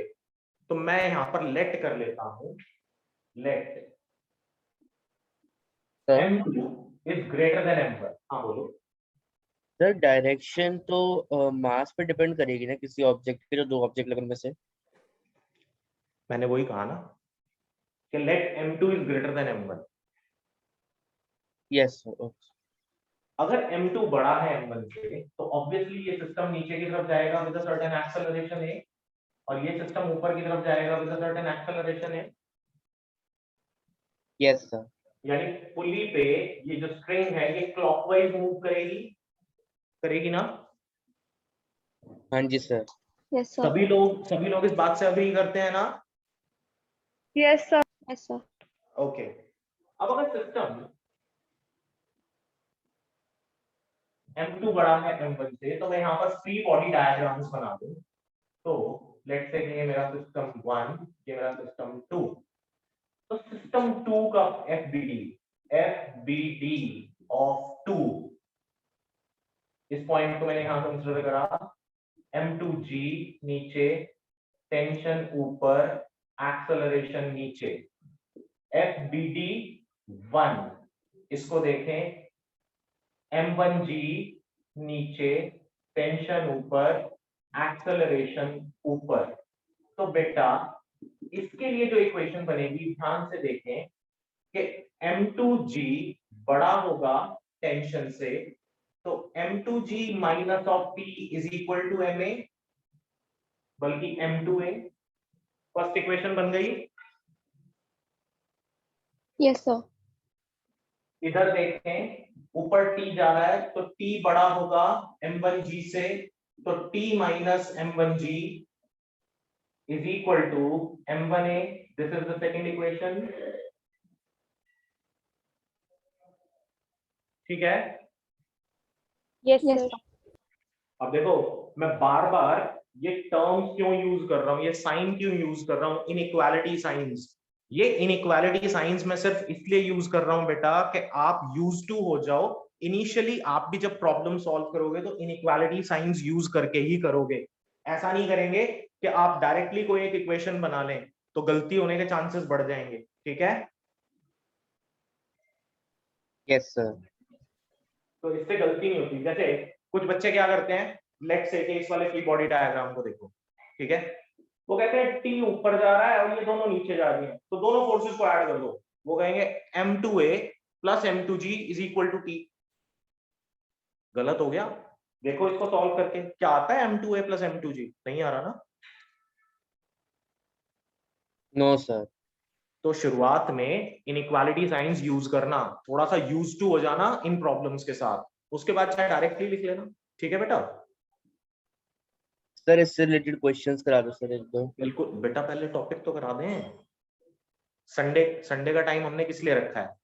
तो मैं यहां पर लेट कर लेता हूं, late m2 is greater than m1। हाँ बोलो। सर डायरेक्शन तो मास पे डिपेंड करेगी ना, किसी ऑब्जेक्ट के, जो दो ऑब्जेक्ट लगन में से। मैंने वही कहा ना कि let m2 is greater than m1। Yes sir. अगर m2 बड़ा है m1 से तो ऑब्वियसली ये सिस्टम नीचे की तरफ जाएगा with a certain acceleration a, और ये सिस्टम ऊपर की तरफ जाएगा with a certain acceleration a। Yes sir. यानी पुली पे ये जो स्ट्रिंग है ये क्लॉकवाइज मूव करेगी, करेगी ना। हाँ जी सर। Yes sir. सभी लोग इस बात से अग्री करते हैं ना। Yes sir. Yes sir. Okay, अब अगर सिस्टम m2 बड़ा है m1 से तो मैं यहाँ पर फ्री बॉडी डायग्राम्स बना दूं। तो लेट्स से ये मेरा सिस्टम 1, ये मेरा सिस्टम 2। तो सिस्टम 2 का FBD ऑफ 2, इस पॉइंट को मैंने यहाँ कंसीडर करा, m2g नीचे, टेंशन ऊपर, एक्सेलरेशन नीचे। FBD 1, इसको देखें, m1g नीचे, टेंशन ऊपर, एक्सेलरेशन ऊपर। तो बेटा इसके लिए जो इक्वेशन बनेगी ध्यान से देखें कि m2g बड़ा होगा टेंशन से, तो m2g minus of p is equal to ma, बल्कि m2a। फर्स्ट इक्वेशन बन गई। Yes sir. इधर देखें, ऊपर t जा रहा है तो t बड़ा होगा m1g से, तो t minus m1g is equal to m1a। This is the second equation, ठीक है। Yes sir. अब देखो मैं बार बार ये टर्म्स क्यों यूज कर रहा हूं, ये साइन क्यों यूज कर रहा हूं, इनइक्वालिटी साइंस। ये इनइक्वालिटी साइंस मैं सिर्फ इसलिए यूज कर रहा हूं बेटा कि आप यूज टू हो जाओ। इनिशियली आप भी जब प्रॉब्लम सॉल्व करोगे तो इनइक्वालिटी साइंस यूज करके ही करोगे। ऐसा नहीं करेंगे कि आप डायरेक्टली कोई एक इक्वेशन बना लें, तो गलती होने के चांसेस बढ़ जाएंगे, ठीक है। Yes sir. तो इससे गलती नहीं होती। जैसे कुछ बच्चे क्या करते हैं, लेट्स से कि इस वाले फ्री बॉडी डायग्राम को देखो, ठीक है। वो कहते हैं टी ऊपर जा रहा है और ये दोनों नीचे जा रही हैं, तो दोनों फोर्सेस को ऐड कर दो। वो कहेंगे m2a plus m2g is equal to t। गलत हो गया। देखो इसको सॉल्व करके क्या आता है, m2a प्लस m2g नहीं आ रहा ना। No sir. तो शुरुआत में इनइक्वालिटी साइंस यूज करना, थोड़ा सा यूज टू हो जाना इन प्रॉब्लम्स के साथ, उसके बाद चाहे डायरेक्टली लिख लेना, ठीक है बेटा। सर इससे रिलेटेड क्वेश्चंस करा दो सर एक दो। बिल्कुल बेटा, पहले टॉपिक तो करा दें। संडे का टाइम हमने किस लिए रखा है?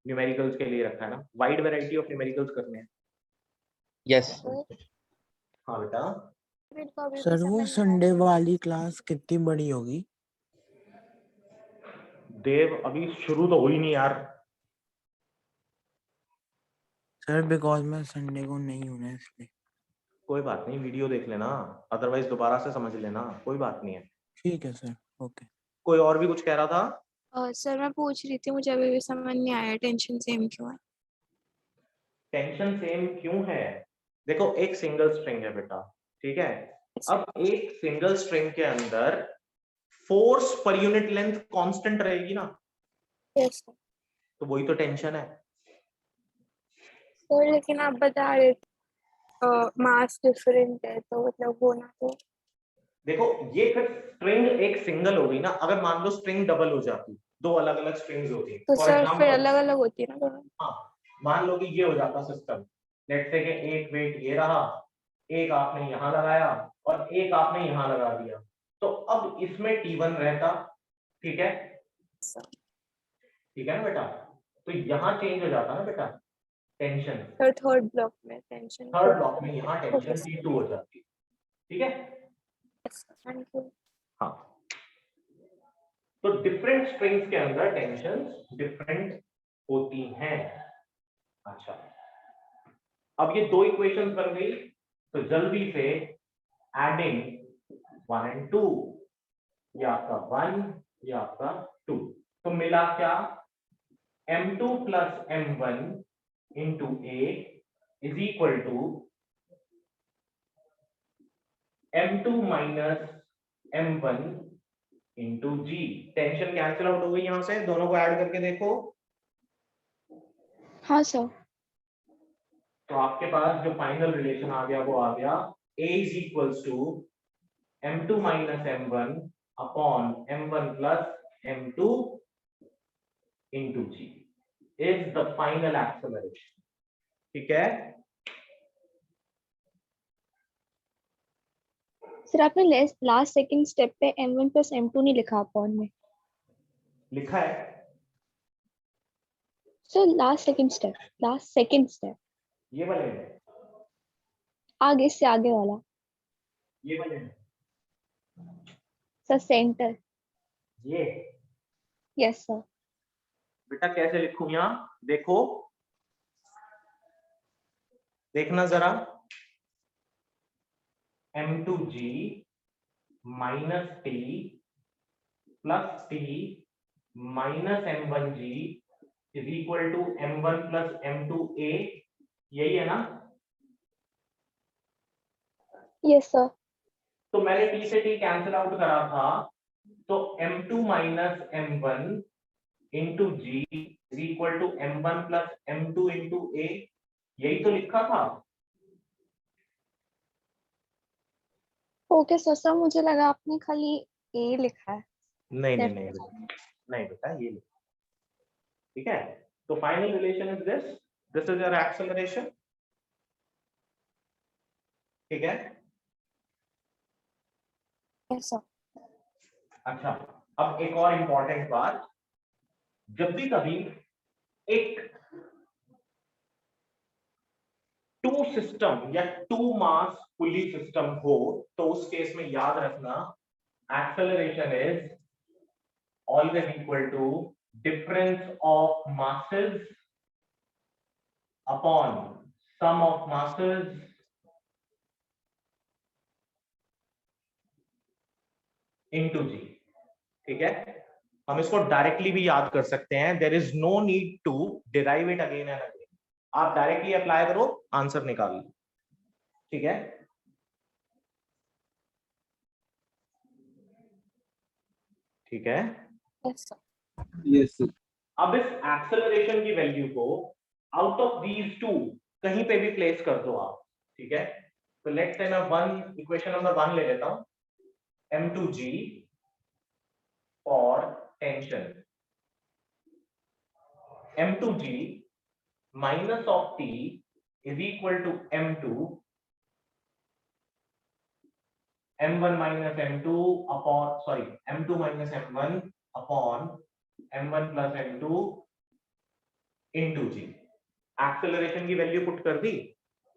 न्यूमेरिकल्स के लिए रखा है ना, वाइड वैरायटी ऑफ न्यूमेरिकल्स करने हैं। यस हाँ बेटा, मेरे को अभी भी सर वो समझ नहीं आ संडे रहा। वाली क्लास कितनी बड़ी होगी? देव अभी शुरू तो हुई नहीं यार। सर बिकॉज मैं संडे को नहीं हूँ ना इसलिए। कोई बात नहीं, वीडियो देख लेना, अदरवाइज दोबारा से समझ लेना, कोई बात नहीं है। ठीक है सर, ओके। कोई और भी कुछ कह रहा था? सर मैं पूछ रही थी, मुझे अभी भी समझ नहीं आया टेंशन सेम क्यों है। टेंशन सेम क्यों है? देखो, एक सिंगल स्ट्रिंग है बेटा, ठीक है। अब एक सिंगल स्ट्रिंग के अंदर force per unit length constant रहेगी ना, यस सर। तो वही तो टेंशन है। सर लेकिन आप बता रहे मास डिफरेंट है तो मतलब होना तो। देखो, ये फिर स्ट्रिंग एक सिंगल हो गई ना, अगर मान लो स्ट्रिंग डबल हो जाती, दो अलग अलग स्ट्रिंग्स होती, तो फॉर सर फिर एग्जांपल, अलग अलग होती है ना दोनों। हाँ, मान लो कि ये हो जाता सिस्टम, लेट्स से कि एक वेट ये रहा, एक आपने यहां लगाया और एक आपने यहां लगा दिया, तो अब इसमें T1 रहता, ठीक है, ठीक है ना बेटा। तो यहां चेंज हो जाता ना बेटा टेंशन, सर थर्ड ब्लॉक में टेंशन थर्ड ब्लॉक में यहाँ टेंशन T2 हो जाती, ठीक है। Thank you. हाँ, तो डिफरेंट स्ट्रिंग्स के अंदर टेंशंस डिफरेंट होती हैं। अच्छा, अब ये दो इक्वेशंस बन गई, तो जल्दी से एडिंग 1 and 2, ये आपका 1, ये आपका 2, तो मिला क्या? m2 plus m1 into a is equal to m2 minus m1 into g। Tension cancel out हो गई, यहां से दोनों को ऐड करके देखो, हाँ सर। तो आपके पास जो फाइनल रिलेशन आ गया वो आ गया a is equals to m2 minus m1 upon m1 plus m2 into g is the final acceleration, ठीक है। सर आपने लास्ट सेकंड स्टेप पे m1 plus m2 नहीं लिखा अपॉन में। लिखा है, सर लास्ट सेकंड स्टेप ये वाले में, आगे से आगे वाला। ये वाले में, सर सेंटर। ये यस सर। बेटा कैसे लिखूं यहां, देखो, देखना जरा, m2g minus t plus t minus m1g is equal to m1 plus m2a, यही है ना। Yes sir. तो मैंने t से t कैंसिल आउट करा था, तो m2 minus m1 into g is equal to m1 plus m2 into a, यही तो लिखा था। ओके सर मुझे लगा आपने खाली ए लिखा है। नहीं नहीं That's नहीं it. बेटा, नहीं बेटा, ये लिखा, ठीक है। तो final relation is this is your acceleration, ठीक है। Yes sir. अच्छा, अब एक और इंपॉर्टेंट बात, जब भी कभी एक टू सिस्टम या टू मास पुली सिस्टम हो, तो उस केस में याद रखना acceleration is always equal to difference of masses upon sum of masses into g, ठीक है। हम इसको डायरेक्टली भी याद कर सकते हैं, there is no need to derive it again and again, आप डायरेक्टली अप्लाई करो, आंसर निकाल लो, ठीक है। ठीक है, यस सर। Yes, sir. अब इस एक्सेलरेशन की वैल्यू को आउट ऑफ दीज टू कहीं पे भी प्लेस कर दो आप, ठीक है। तो लेट्स से मैं इक्वेशन नंबर 1 ले लेता हूं, m2g for tension, m2g minus of t is equal to m2 m1 minus m2 upon m2 minus m1 upon m1 plus m2 into g। Acceleration की वैल्यू पुट कर दी।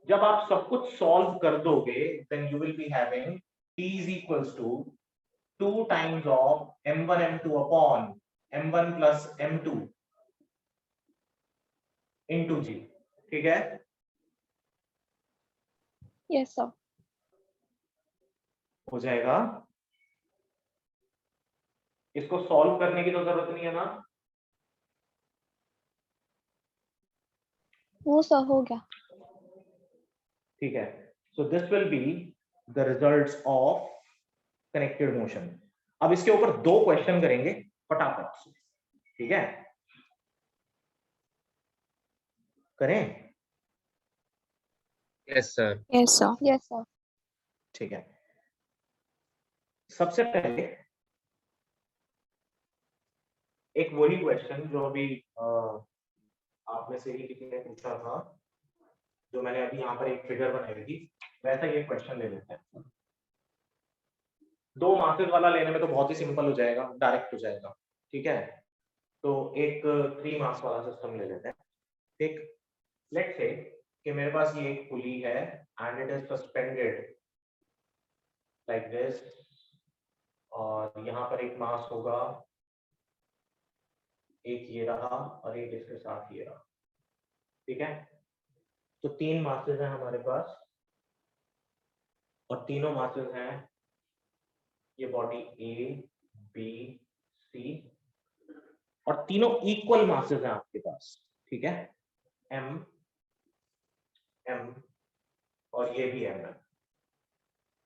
जब आप सब कुछ सॉल्व कर दोगे then you will be having t is equals to 2 times of m1 m2 upon m1 plus m2 into g। ठीक है, यस सर। हो जाएगा। इसको सॉल्व करने की तो जरूरत नहीं है ना। वो सर हो गया। ठीक है, so this will be the results of connected motion. अब इसके ऊपर 2 क्वेश्चन करेंगे फटाफट से, ठीक है, करें? Yes sir. Yes sir. Yes sir. ठीक है, सबसे पहले एक वही क्वेश्चन जो अभी आप में से ही किसी ने पूछा था, जो मैंने अभी यहाँ पर एक फिगर बनाई थी, वैसा ये क्वेश्चन ले लेते हैं। 2 मासेस वाला लेने में तो बहुत ही सिंपल हो जाएगा, डायरेक्ट हो जाएगा। ठीक है, तो एक 3 मास वाला सिस्टम ले लेते हैं। ठीक, लेट्स से कि मेरे पास ये एक पुली है and it is suspended like this, और यहाँ पर एक मास होगा, एक ये रहा और एक इसके साथ ये रहा। ठीक है, तो 3 मासेस हैं हमारे पास और तीनों मासेस हैं ये बॉडी ए बी सी, और तीनों इक्वल मासेस हैं आपके पास। ठीक है, एम एम और ये भी एम है।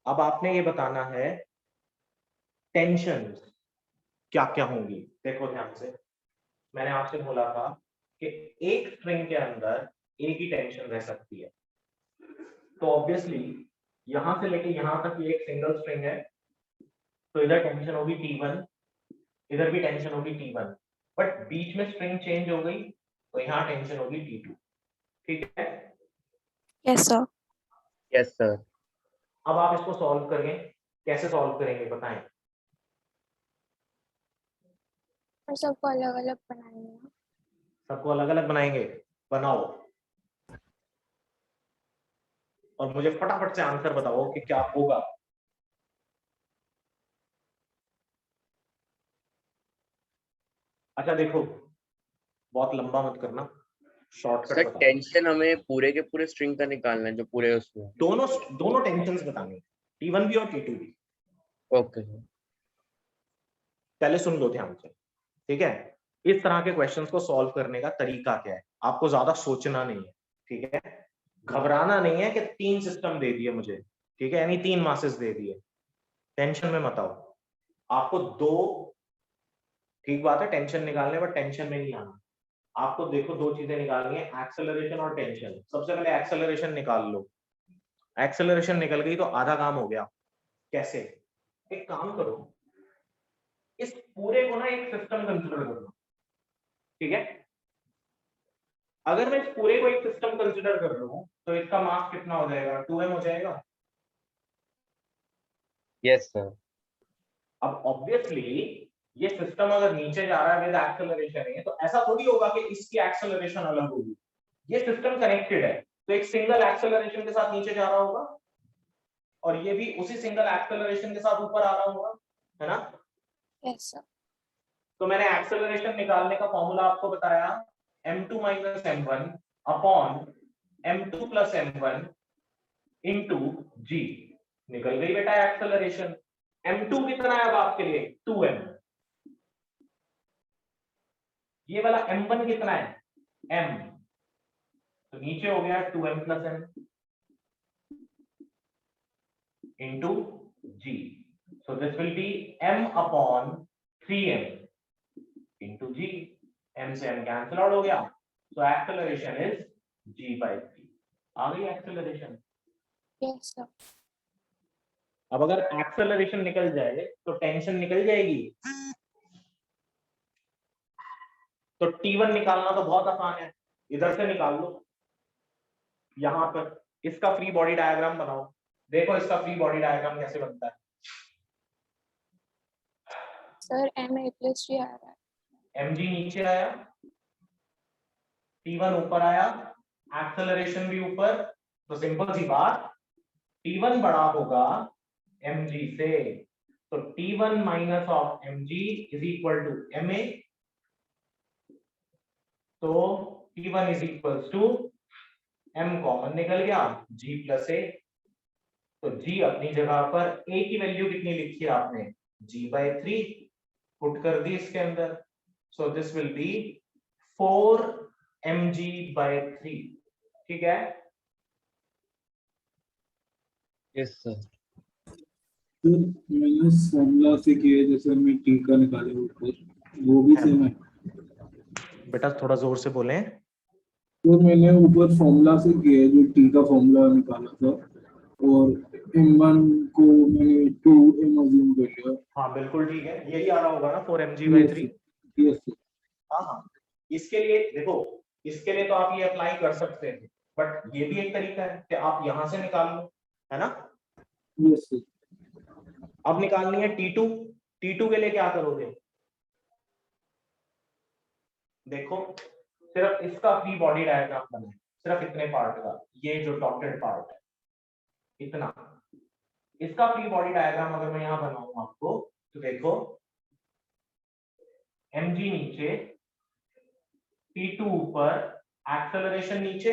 अब आपने ये बताना है टेंशन क्या क्या होंगी। देखो ध्यान से, मैंने आपसे बोला था कि एक स्ट्रिंग के अंदर एक ही टेंशन रह सकती है, तो ऑब्वियसली यहां से लेके यहां तक ये एक सिंगल स्ट्रिंग है, तो इधर टेंशन होगी T1, इधर भी टेंशन होगी T1, बट बीच में स्ट्रिंग चेंज हो गई तो यहाँ टेंशन होगी T2। ठीक है, यस सर। Yes sir. अब आप इसको सॉल्व करेंगे, कैसे सॉल्व करेंगे बताएं? और सबको अलग अलग बनाएंगे। सबको अलग अलग बनाएंगे, बनाओ और मुझे फटाफट से आंसर बताओ कि क्या होगा। अच्छा देखो, बहुत लंबा मत करना, शॉर्टकट सर बताओ। टेंशन हमें पूरे के पूरे स्ट्रिंग का निकालना है, जो पूरे उसमें। दोनों टेंशन्स बताने, T1 भी और T2 भी। Okay sir. पहले सुन लो ध्यान से, ठीक है? इस तरह के क्वेश्चंस को सॉल्व करने का तरीका क्या है, आपको ज्यादा सोचना नहीं है। ठीक है, घबराना नहीं है कि 3 सिस्टम दे दिए मुझे, ठीक है, यानी 3 मासेस दे दिए, टेंशन में मत आओ। आपको 2, ठीक बात है, टेंशन निकालने, पर टेंशन में नहीं आना। आपको देखो 2 चीजें निकालनी है, एक्सेलरेशन और टेंशन। सबसे पहले एक्सेलरेशन निकाल लो। एक्सेलरेशन निकल गई तो आधा काम हो गया। कैसे? एक काम करो, इस पूरे को ना एक सिस्टम कंसीडर कर लो। ठीक है, अगर मैं इस पूरे को एक सिस्टम कंसीडर कर लूं तो इसका मास कितना हो जाएगा? 2m हो जाएगा। Yes sir. अब ऑब्वियसली ये सिस्टम अगर नीचे जा रहा है विद एक्सेलरेशन है, तो ऐसा थोड़ी होगा कि इसकी एक्सेलरेशन अलग होगी। ये सिस्टम कनेक्टेड है, तो एक सिंगल एक्सेलरेशन के साथ नीचे जा रहा होगा और ये भी उसी सिंगल एक्सेलरेशन के साथ ऊपर आ रहा होगा, है ना? Yes sir. तो मैंने एक्सेलरेशन निकालने का फॉर्मूला आपको बताया, m2 minus m1 upon m2 plus m1 into g। निकल गई बेटा एक्सेलरेशन। m2 कितना है अब आपके लिए? 2m। ये वाला m1 कितना है? m। तो नीचे हो गया 2m plus m into g। So this will be m upon 3m into g। m से m कैंसिल आउट हो गया, so acceleration is g by 3। आ गई एक्सेलरेशन। Yes sir. अब अगर एक्सेलरेशन निकल जाए तो टेंशन निकल जाएगी। तो T1 निकालना तो बहुत आसान है, इधर से निकाल लो। यहां पर इसका फ्री बॉडी डायग्राम बनाओ, देखो इसका फ्री बॉडी डायग्राम कैसे बनता है। सर ma plus g आ रहा है। mg नीचे आया, t1 ऊपर आया, एक्सेलरेशन भी ऊपर, तो सिंपल सी बात, t1 बड़ा होगा mg से, तो t1 minus of mg is equal to ma, तो t1 is equal to m common निकल गया g प्लस a, तो g अपनी जगह पर a की वैल्यू कितनी लिखी है आपने, g/3 पुट कर दी इसके अंदर, so this will B 4 mg/3, ठीक है। Yes sir. तो मैंने फॉर्मूला से किया, जैसे मैं टी का निकाले ऊपर, वो भी सेम है। बेटा थोड़ा जोर से बोलें। तो मैंने ऊपर फॉर्मूला से किया, जो टी का फॉर्मूला निकाला था, और m1 को मैंने 2m अज्यूम कर लिया। हाँ बिल्कुल ठीक है, यही आ रहा होगा ना 4 mg/3। Yes sir. हाँ हाँ, इसके लिए देखो, इसके लिए तो आप ये अप्लाई कर सकते हैं, बट ये भी एक तरीका है कि आप यहां से निकाल लो, है ना। Yes sir. अब निकालनी है T2, T2 के लिए क्या करोगे, देखो सिर्फ इसका फ्री बॉडी डायग्राम बना है, सिर्फ इतने पार्ट का, ये जो डॉटेड पार्ट है इतना, इसका फ्री बॉडी डायग्राम अगर मैं यहां बनाऊं आपको, तो देखो mg नीचे, T2 ऊपर, एक्सेलरेशन नीचे,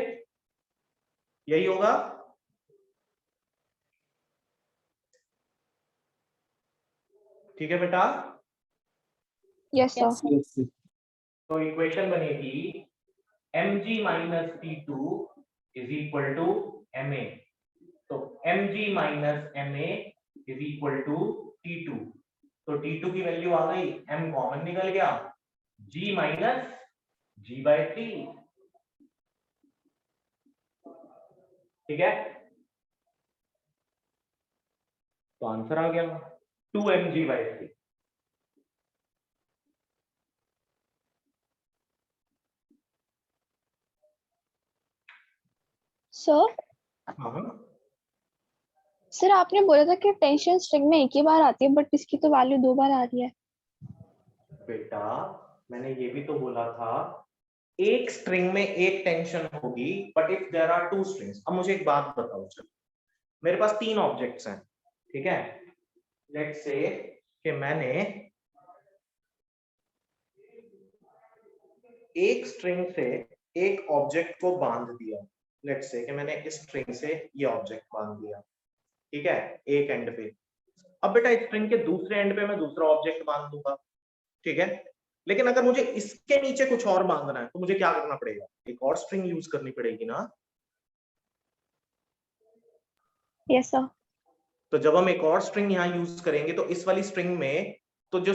यही होगा। ठीक है बेटा, यस सर। Yes sir. तो इक्वेशन बनेगी mg minus T2 is equal to ma, तो mg minus ma is equal to T2, तो T2 की वैल्यू आ गई, m कॉमन निकल गया, g माइनस g/3, ठीक है, तो आंसर आ गया 2 mg/3। सर हाँ सर आपने बोला था कि टेंशन स्ट्रिंग में एक ही बार आती है, बट इसकी तो वैल्यू 2 बार आ रही है। बेटा, मैंने ये भी तो बोला था, एक स्ट्रिंग में एक टेंशन होगी, but if there are 2 strings. अब मुझे एक बात बताओ, चलो मेरे पास 3 ऑब्जेक्ट्स हैं, ठीक है, लेट्स से कि मैंने एक स्ट्रिंग से एक ऑब्जेक्ट को बांध दिया, लेट्स से कि मैंने इस स्ट्रिंग से ये ऑब्जेक्ट बांध दिया, ठीक है, एक एंड पे। अब बेटा इस स्ट्रिंग के दूसरे एंड पे मैं दूसरा ऑब्जेक्ट बांध दूंगा, ठीक है, लेकिन अगर मुझे इसके नीचे कुछ और बांधना है तो मुझे क्या करना पड़ेगा, एक और स्ट्रिंग यूज करनी पड़ेगी ना। Yes sir. तो जब हम एक और स्ट्रिंग यहाँ यूज करेंगे तो इस वाली स्ट्रिंग में तो जो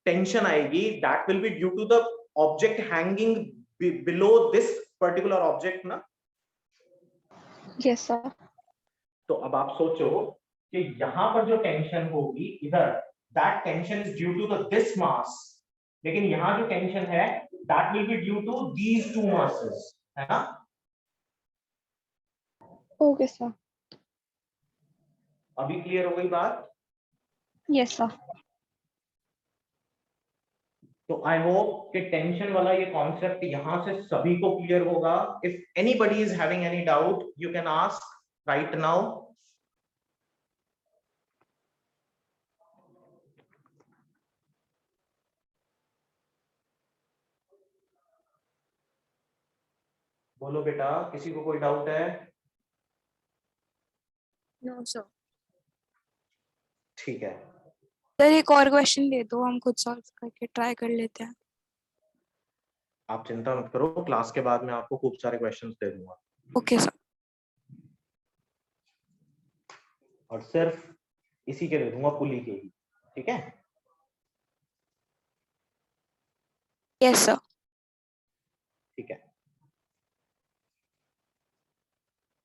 टेंशन आएगी that will be due to the object hanging below this particular object ना। Yes sir. तो अब आप सोचो कि यहां पर जो टेंशन होगी इधर, that tension is due to the this mass, लेकिन यहां जो टेंशन है that will be due to these 2 masses, है ना। Okay sir. अभी क्लियर हो गई बात। Yes sir. तो आई होप कि टेंशन वाला ये कॉन्सेप्ट यहां से सभी को क्लियर होगा। If anybody is having any doubt you can ask right now. बोलो बेटा, किसी को कोई डाउट है? No sir. ठीक है, सर एक और क्वेश्चन दे दो, हम खुद सॉल्व करके ट्राई कर लेते हैं। आप चिंता मत करो, क्लास के बाद मैं आपको खूब सारे क्वेश्चंस दे दूंगा, ओके सर। और सिर्फ इसी के दे दूंगा, पुली के ही, ठीक है। Yes sir. ठीक है,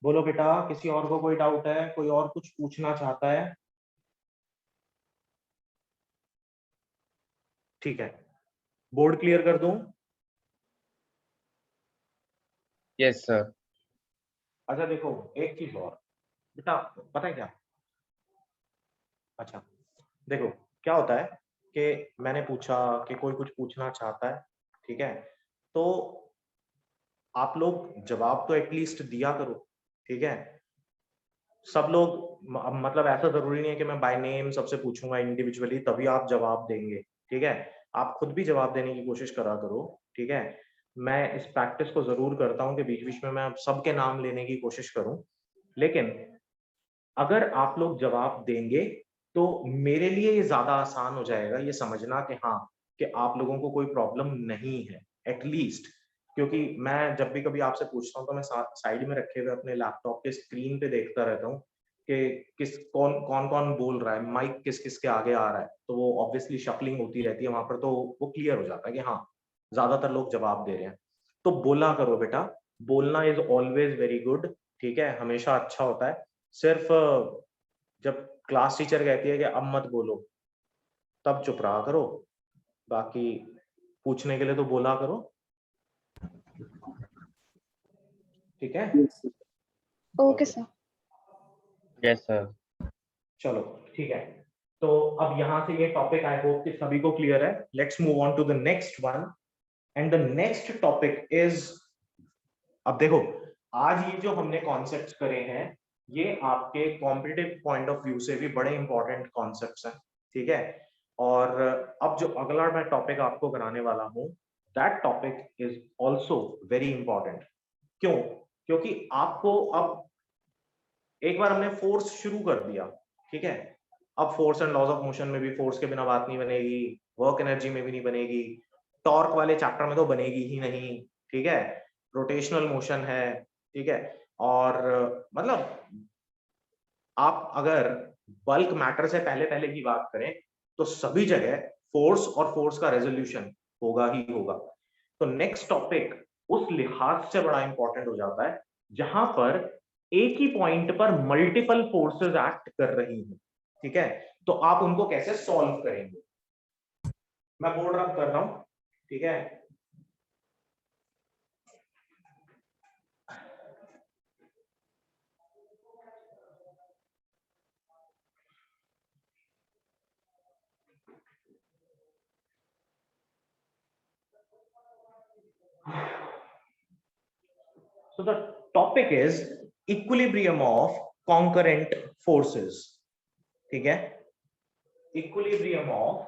बोलो बेटा, किसी और को कोई डाउट है, कोई और कुछ पूछना चाहता है? ठीक है, बोर्ड क्लियर कर दूं? Yes sir. अच्छा देखो, एक चीज और बेटा, पता है क्या, अच्छा देखो क्या होता है कि मैंने पूछा कि कोई कुछ पूछना चाहता है, ठीक है, तो आप लोग जवाब तो एटलीस्ट दिया करो, ठीक है। सब लोग मतलब ऐसा जरूरी नहीं है कि मैं बाय नेम सबसे पूछूंगा इंडिविजुअली तभी आप जवाब देंगे, ठीक है। आप खुद भी जवाब देने की कोशिश करा करो, ठीक है। मैं इस प्रैक्टिस को जरूर करता हूँ कि बीच बीच में मैं सबके नाम लेने की कोशिश करूं, लेकिन अगर आप लोग जवाब देंगे तो मेरे लिए ये ज्यादा आसान हो जाएगा ये समझना कि हाँ, कि आप लोगों को कोई प्रॉब्लम नहीं है एटलीस्ट। क्योंकि मैं जब भी कभी आपसे पूछता हूँ तो मैं साइड में रखे हुए अपने लैपटॉप के स्क्रीन पे देखता रहता हूँ कि किस कौन कौन कौन बोल रहा है, माइक किस किस के आगे आ रहा है, तो वो ऑब्वियसली शफलिंग होती रहती है वहां पर, तो वो क्लियर हो जाता है कि हाँ, ज्यादातर लोग जवाब दे रहे हैं। तो बोला करो बेटा, बोलना इज ऑलवेज वेरी गुड, ठीक है, हमेशा अच्छा होता है। सिर्फ जब क्लास टीचर कहती है कि अब मत बोलो तब चुप रहा करो, बाकी पूछने के लिए तो बोला करो, ठीक है। Yes, sir. Okay sir. Yes sir. चलो ठीक है, तो अब यहाँ से ये टॉपिक आई होप कि सभी को क्लियर है। Let's move on to the next one, and the next topic is, अब देखो आज ये जो हमने कॉन्सेप्ट्स करे हैं ये आपके कॉम्पिटिटिव पॉइंट ऑफ व्यू से भी बड़े इंपॉर्टेंट कॉन्सेप्ट्स हैं, ठीक है। और अब जो अगला मैं टॉपिक आपको कराने वाला हूँ, that topic is also very important. क्यों? क्योंकि आपको अब एक बार हमने फोर्स शुरू कर दिया, ठीक है, अब force and laws of motion में भी फोर्स के बिना बात नहीं बनेगी, वर्क एनर्जी में भी नहीं बनेगी, टॉर्क वाले चैप्टर में तो बनेगी ही नहीं, ठीक है, रोटेशनल मोशन है, ठीक है। और मतलब आप अगर बल्क मैटर से पहले पहले की बात करें तो सभी जगह फोर्स और फोर्स का रेजोल्यूशन होगा ही होगा। तो नेक्स्ट टॉपिक उस लिहाज से बड़ा इंपॉर्टेंट हो जाता है जहां पर एक ही पॉइंट पर मल्टीपल फोर्सेस एक्ट कर रही हैं, ठीक है, तो आप उनको कैसे सॉल्व करेंगे। मैं बोर्ड रब कर रहा हूं, ठीक है। So the topic is equilibrium of concurrent forces, ठीक है, equilibrium of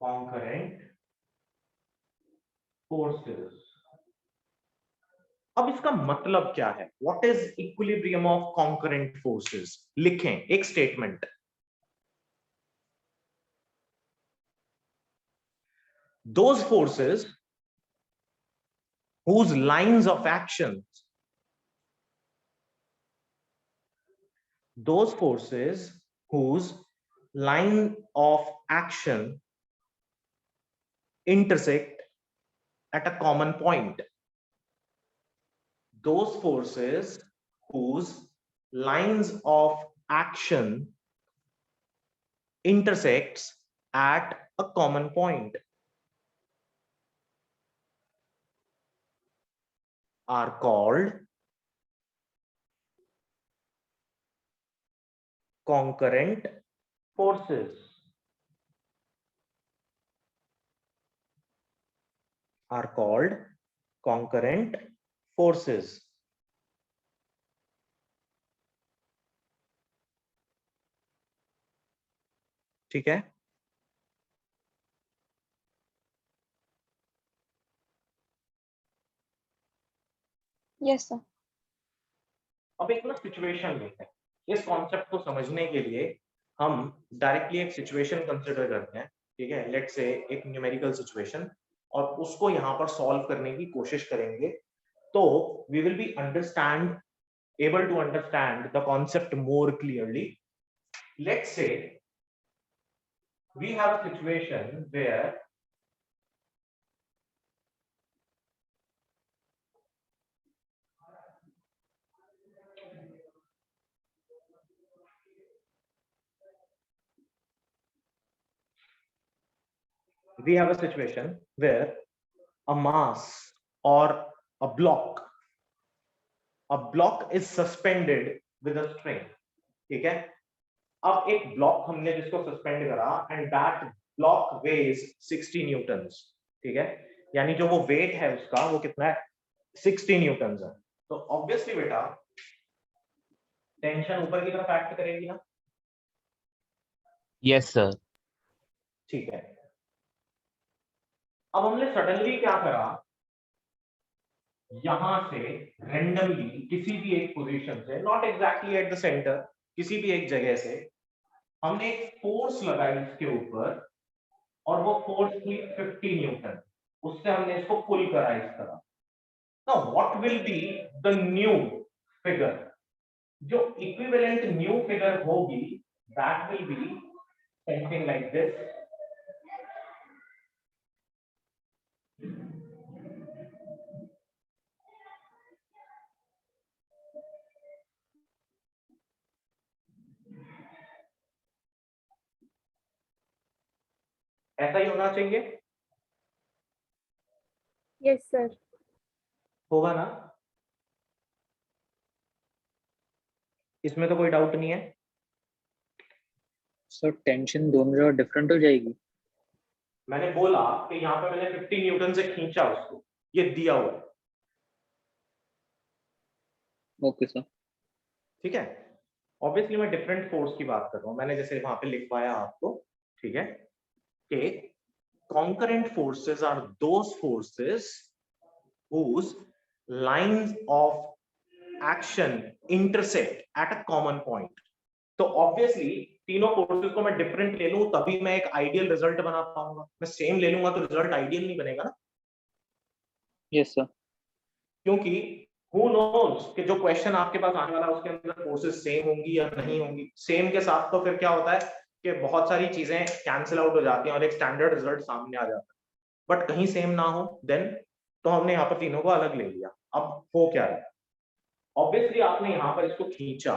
concurrent forces। अब इसका मतलब क्या है, what is equilibrium of concurrent forces? लिखें एक statement, those forces whose lines of action, those forces whose line of action intersect at a common point, those forces whose lines of action intersects at a common point are called concurrent forces, are called concurrent forces। ठीक है, yes sir. अब एक ना situation लेते हैं, इस concept को समझने के लिए हम डायरेक्टली एक सिचुएशन कंसिडर करते हैं, ठीक है, लेट्स से एक न्यूमेरिकल सिचुएशन, और उसको यहाँ पर सॉल्व करने की कोशिश करेंगे, तो we will be understand able to understand the concept more clearly। Let's say we have a situation where a mass or a block. A block is suspended with a string. ठीक है, अब एक block हमने जिसको suspend करा and that block weighs 60 newtons. ठीक है, यानी जो वो वेट है उसका वो कितना है, 60 न्यूटन्स है. तो ऑब्वियसली बेटा टेंशन ऊपर की तरफ एक्ट करेगी ना. Yes sir. ठीक है, अब हमने सडनली क्या करा, यहां से रेंडमली किसी भी एक पोजीशन से, not exactly at the centre, किसी भी एक जगह से हमने एक फोर्स लगाई इसके ऊपर और वो फोर्स थी 50 न्यूटन. उससे हमने इसको पुल करा इस तरह. Now what will be the new figure, जो इक्विवेलेंट न्यू फिगर होगी that will be something like this. ऐसा ही होना चाहिए. Yes sir. होगा ना, इसमें तो कोई डाउट नहीं है. सर टेंशन दोनों जगह डिफरेंट हो जाएगी. मैंने बोला कि यहाँ पे मैंने 50 न्यूटन से खींचा उसको, ये दिया हुआ है. Okay sir. ठीक है, ऑब्वियसली मैं डिफरेंट फोर्स की बात कर रहा हूँ. मैंने जैसे वहां पे लिखवाया आपको, ठीक है, कि concurrent forces are those forces whose lines of action intersect at a common point. तो ऑब्वियसली तीनों फोर्सेस को मैं डिफरेंट ले लूं तभी मैं एक आइडियल रिजल्ट बना पाऊंगा. मैं सेम ले लूंगा तो रिजल्ट आइडियल नहीं बनेगा ना. Yes sir. क्योंकि who knows कि जो क्वेश्चन आपके पास आने वाला है उसके अंदर फोर्सेस सेम होंगी या नहीं होंगी. सेम के साथ तो फिर क्या होता है कि बहुत सारी चीजें कैंसिल आउट हो जाती हैं और एक स्टैंडर्ड रिजल्ट सामने आ जाता है. बट कहीं सेम ना हो देन तो हमने यहाँ पर तीनों को अलग ले लिया. अब हो क्या रहा है, ऑब्वियसली आपने यहाँ पर इसको खींचा,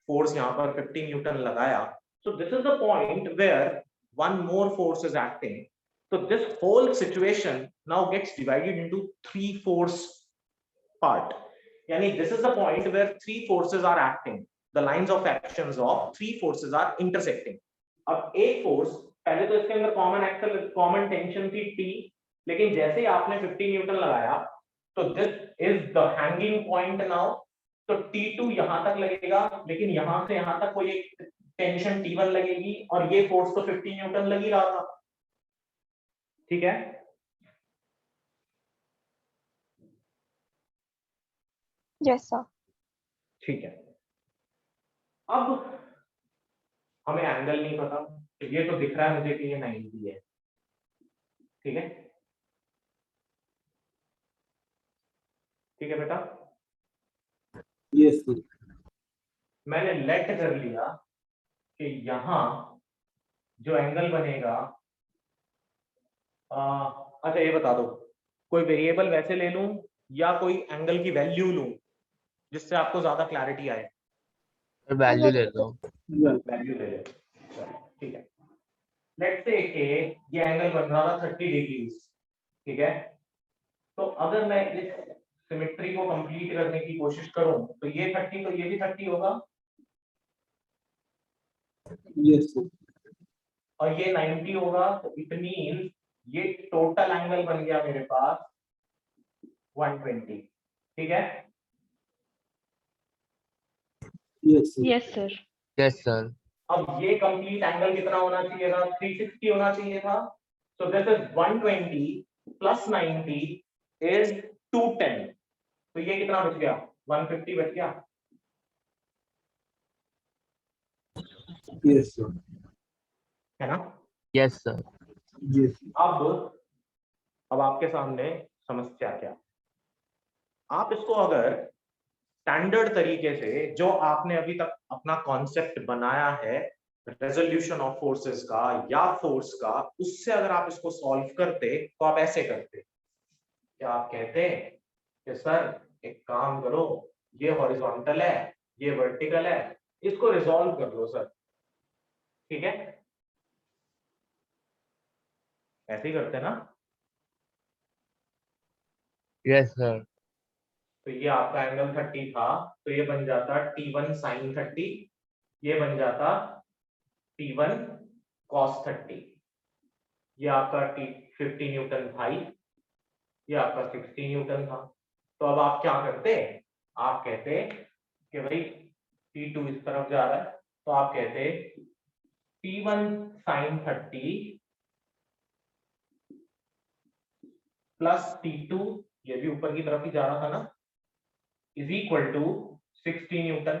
फोर्स यहाँ पर 50 न्यूटन लगाया. So this is the point where one more force is acting. So this whole situation now gets divided into 3 force part. Yani this is the point where 3 forces are acting. The lines of actions of 3 forces are intersecting. अब एक force, पहले तो इसके अंदर common axle common tension थी T, लेकिन जैसे ही आपने 50 न्यूटन लगाया तो this is the hanging point now. तो T2 यहां तक लगेगा, लेकिन यहां से यहां तक कोई एक टेंशन T1 लगेगी और ये फोर्स तो 50 न्यूटन लग ही रहा था. ठीक है, यस सर. ठीक है. अब हमें एंगल नहीं पता, तो ये तो दिख रहा है मुझे कि ये 90 है. ठीक है, ठीक है बेटा. Yes sir. मैंने लेट कर लिया कि यहां जो एंगल बनेगा, अच्छा ये बता दो, कोई वेरिएबल वैसे ले लूं या कोई एंगल की वैल्यू लूं जिससे आपको ज्यादा क्लैरिटी आए. वैल्यू ले लो. वैल्यू ले ले. ठीक है, लेट्स से कि ये एंगल बन रहा था 30 डिग्रीज. ठीक है, तो अगर मैं इस सिमेट्री को कंप्लीट करने की कोशिश करूं तो ये 30 तो ये भी 30 होगा यस सर. और ये 90 होगा. तो इट मींस ये टोटल एंगल बन गया मेरे पास 120. ठीक है, yes sir. Yes sir. Yes sir. अब ये कंप्लीट एंगल कितना होना चाहिए था, 360 होना चाहिए था. सो दिस इज 120 प्लस 90 इज 210. तो ये कितना बच गया, 150 बच गया. Yes sir. है ना. Yes sir. यस. अब आपके सामने समस्या क्या, आप इसको अगर स्टैंडर्ड तरीके से जो आपने अभी तक अपना कॉन्सेप्ट बनाया है रेजोल्यूशन ऑफ फोर्सेस का या फोर्स का, उससे अगर आप इसको सॉल्व करते तो आप ऐसे करते. क्या आप कहते कि सर एक काम करो, ये हॉरिजॉन्टल है, ये वर्टिकल है, इसको रिजॉल्व कर लो सर. ठीक है, ऐसे ही करते ना. Yes sir. तो ये आपका एंगल 30 था, तो ये बन जाता T1 sin 30, ये बन जाता T1 cos 30। ये आपका 50 न्यूटन था, ये आपका 60 न्यूटन था। तो अब आप क्या करते, आप कहते कि भाई T2 इस तरफ जा रहा है, तो आप कहते T1 sin 30 प्लस T2, ये भी ऊपर की तरफ ही जा रहा था ना, इज इक्वल टू 60 न्यूटन,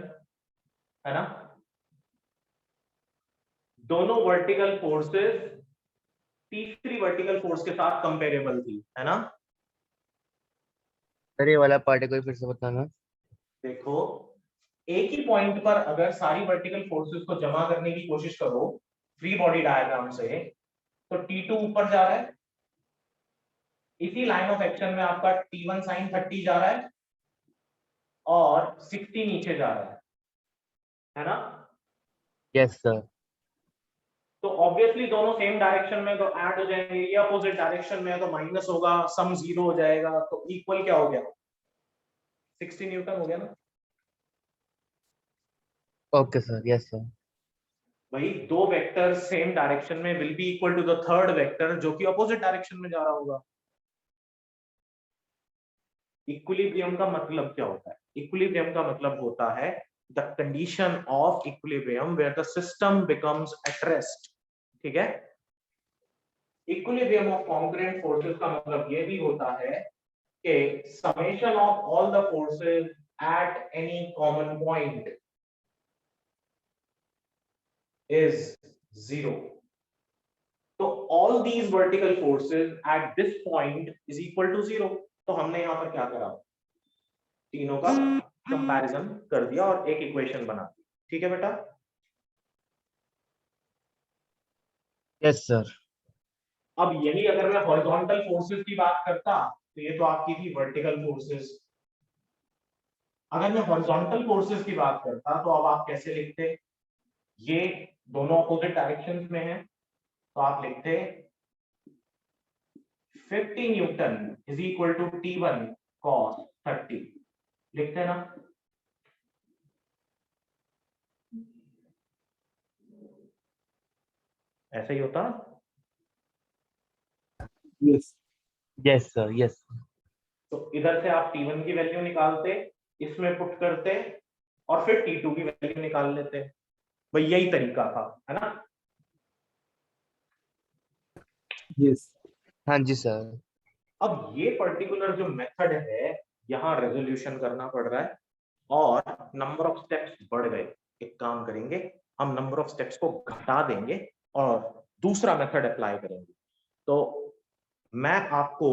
है ना। दोनों वर्टिकल फोर्सेस तीसरी वर्टिकल फोर्स के साथ कंपेरेबल थी, है ना। सर ये वाला पार्ट कोई फिर से बताना। देखो, एक ही पॉइंट पर अगर सारी वर्टिकल फोर्सेस को जमा करने की कोशिश करो फ्री बॉडी डायग्राम से, तो T2 ऊपर जा रहा है, इसी लाइन ऑफ एक्शन में आपका T1 sin 30 जा रहा है और 60 नीचे जा रहा है ना। Yes sir. तो ऑब्वियसली दोनों सेम डायरेक्शन में तो ऐड हो जाएंगे, ये अपोजिट डायरेक्शन में है तो माइनस होगा, सम 0 हो जाएगा, तो इक्वल क्या हो गया, 60 न्यूटन हो गया ना। Okay sir. Yes sir. वही दो वेक्टर सेम डायरेक्शन में will be equal to the third vector जो कि अपोजिट डायरेक्शन में जा रहा होगा। इक्विलिब्रियम का मतलब क्या होता है, इक्विलिब्रियम का मतलब होता है the condition of equilibrium where the system becomes at rest, ठीक है। इक्विलिब्रियम ऑफ कॉन्करेंट फोर्सेस का मतलब ये भी होता है कि summation of all the forces at any common point is 0. तो all these vertical forces at this point is equal to 0. तो हमने यहाँ पर क्या करा, तीनों का कंपैरिजन कर दिया और एक इक्वेशन बना दी, ठीक है बेटा। Yes sir. अब यही अगर मैं हॉरिजॉन्टल फोर्सेस की बात करता, तो ये तो आपकी थी वर्टिकल फोर्सेस। अगर मैं हॉरिजॉन्टल फोर्सेस की बात करता तो अब आप कैसे लिखते, ये दोनों अपोजिट डायरेक्शंस में हैं, तो आप लिखते 50 newton is equal to T1 cos 30, लिखते हैं ना। ऐसा ही होता। Yes yes sir. यस। तो इधर से आप T1 की वैल्यू निकालते, इसमें पुट करते और फिर T2 की वैल्यू निकाल लेते, भाई यही तरीका था, है ना। यस हाँ जी सर। अब ये पर्टिकुलर जो मेथड है, यहाँ रेजोल्यूशन करना पड़ रहा है और नंबर ऑफ स्टेप्स बढ़ गए। एक काम करेंगे, हम नंबर ऑफ स्टेप्स को घटा देंगे और दूसरा मेथड अप्लाई करेंगे। तो मैं आपको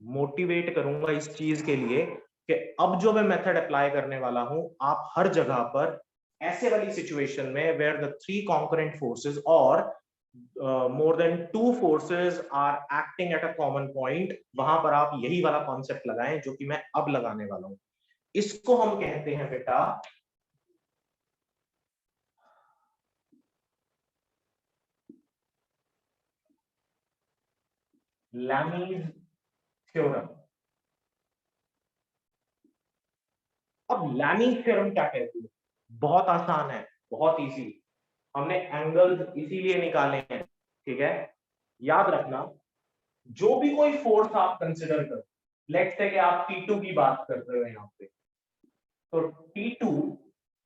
मोटिवेट करूंगा इस चीज के लिए कि अब जो मैं मेथड अप्लाई करने वाला हूं, आप हर जगह पर ऐसे वाली सिचुएशन में where the three concurrent forces और more than two forces are acting at a common point, वहां पर आप यही वाला कॉन्सेप्ट लगाएं जो कि मैं अब लगाने वाला हूं। इसको हम कहते हैं बेटा लैमीज थ्योरम। अब लैमीज थ्योरम क्या कहती है, बहुत आसान है, बहुत इजी। हमने एंगल्स इसीलिए निकाले हैं, ठीक है। याद रखना, जो भी कोई फोर्स आप कंसिडर करो, लेट्स से कि आप T2 की बात कर रहे हो यहाँ पे, तो T2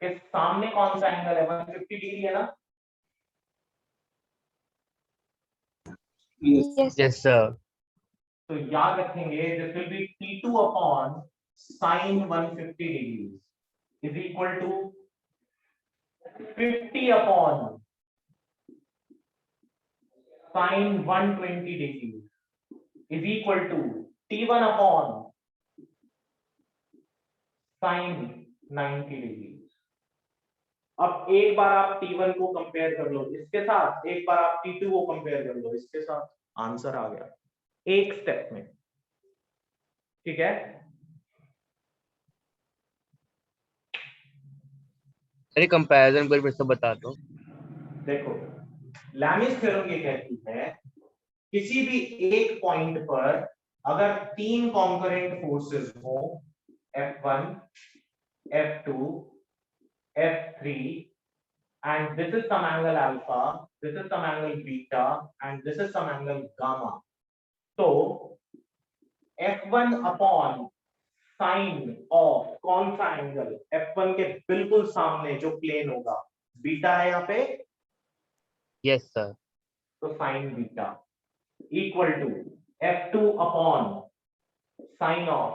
के सामने कौन सा एंगल है, 150 डिग्री है ना। Yes Yes, sir. Yes sir. तो याद रखेंगे this will be T2 upon sin 150 degree is equal to 50 upon sin 120 degree is equal to T1 upon sin 90 degree. अब एक बार आप T1 को कंपेयर कर लो इसके साथ, एक बार आप T2 को कंपेयर कर लो इसके साथ, आंसर आ गया एक स्टेप में, ठीक है। अरे कंपैरिजन कोई फिर से बता दो। देखो, लैमीज थ्योरम ये कहती है किसी भी एक पॉइंट पर अगर 3 कॉन्करेंट फोर्सेस हो, F1, F2, F3, and this is some angle alpha, this is some angle beta, and this is some angle gamma. So F1 upon sine of कौन सा एंगल, F1 के बिल्कुल सामने जो प्लेन होगा, बीटा है यहाँ पे, यस सर। तो sine beta equal to F2 upon sine of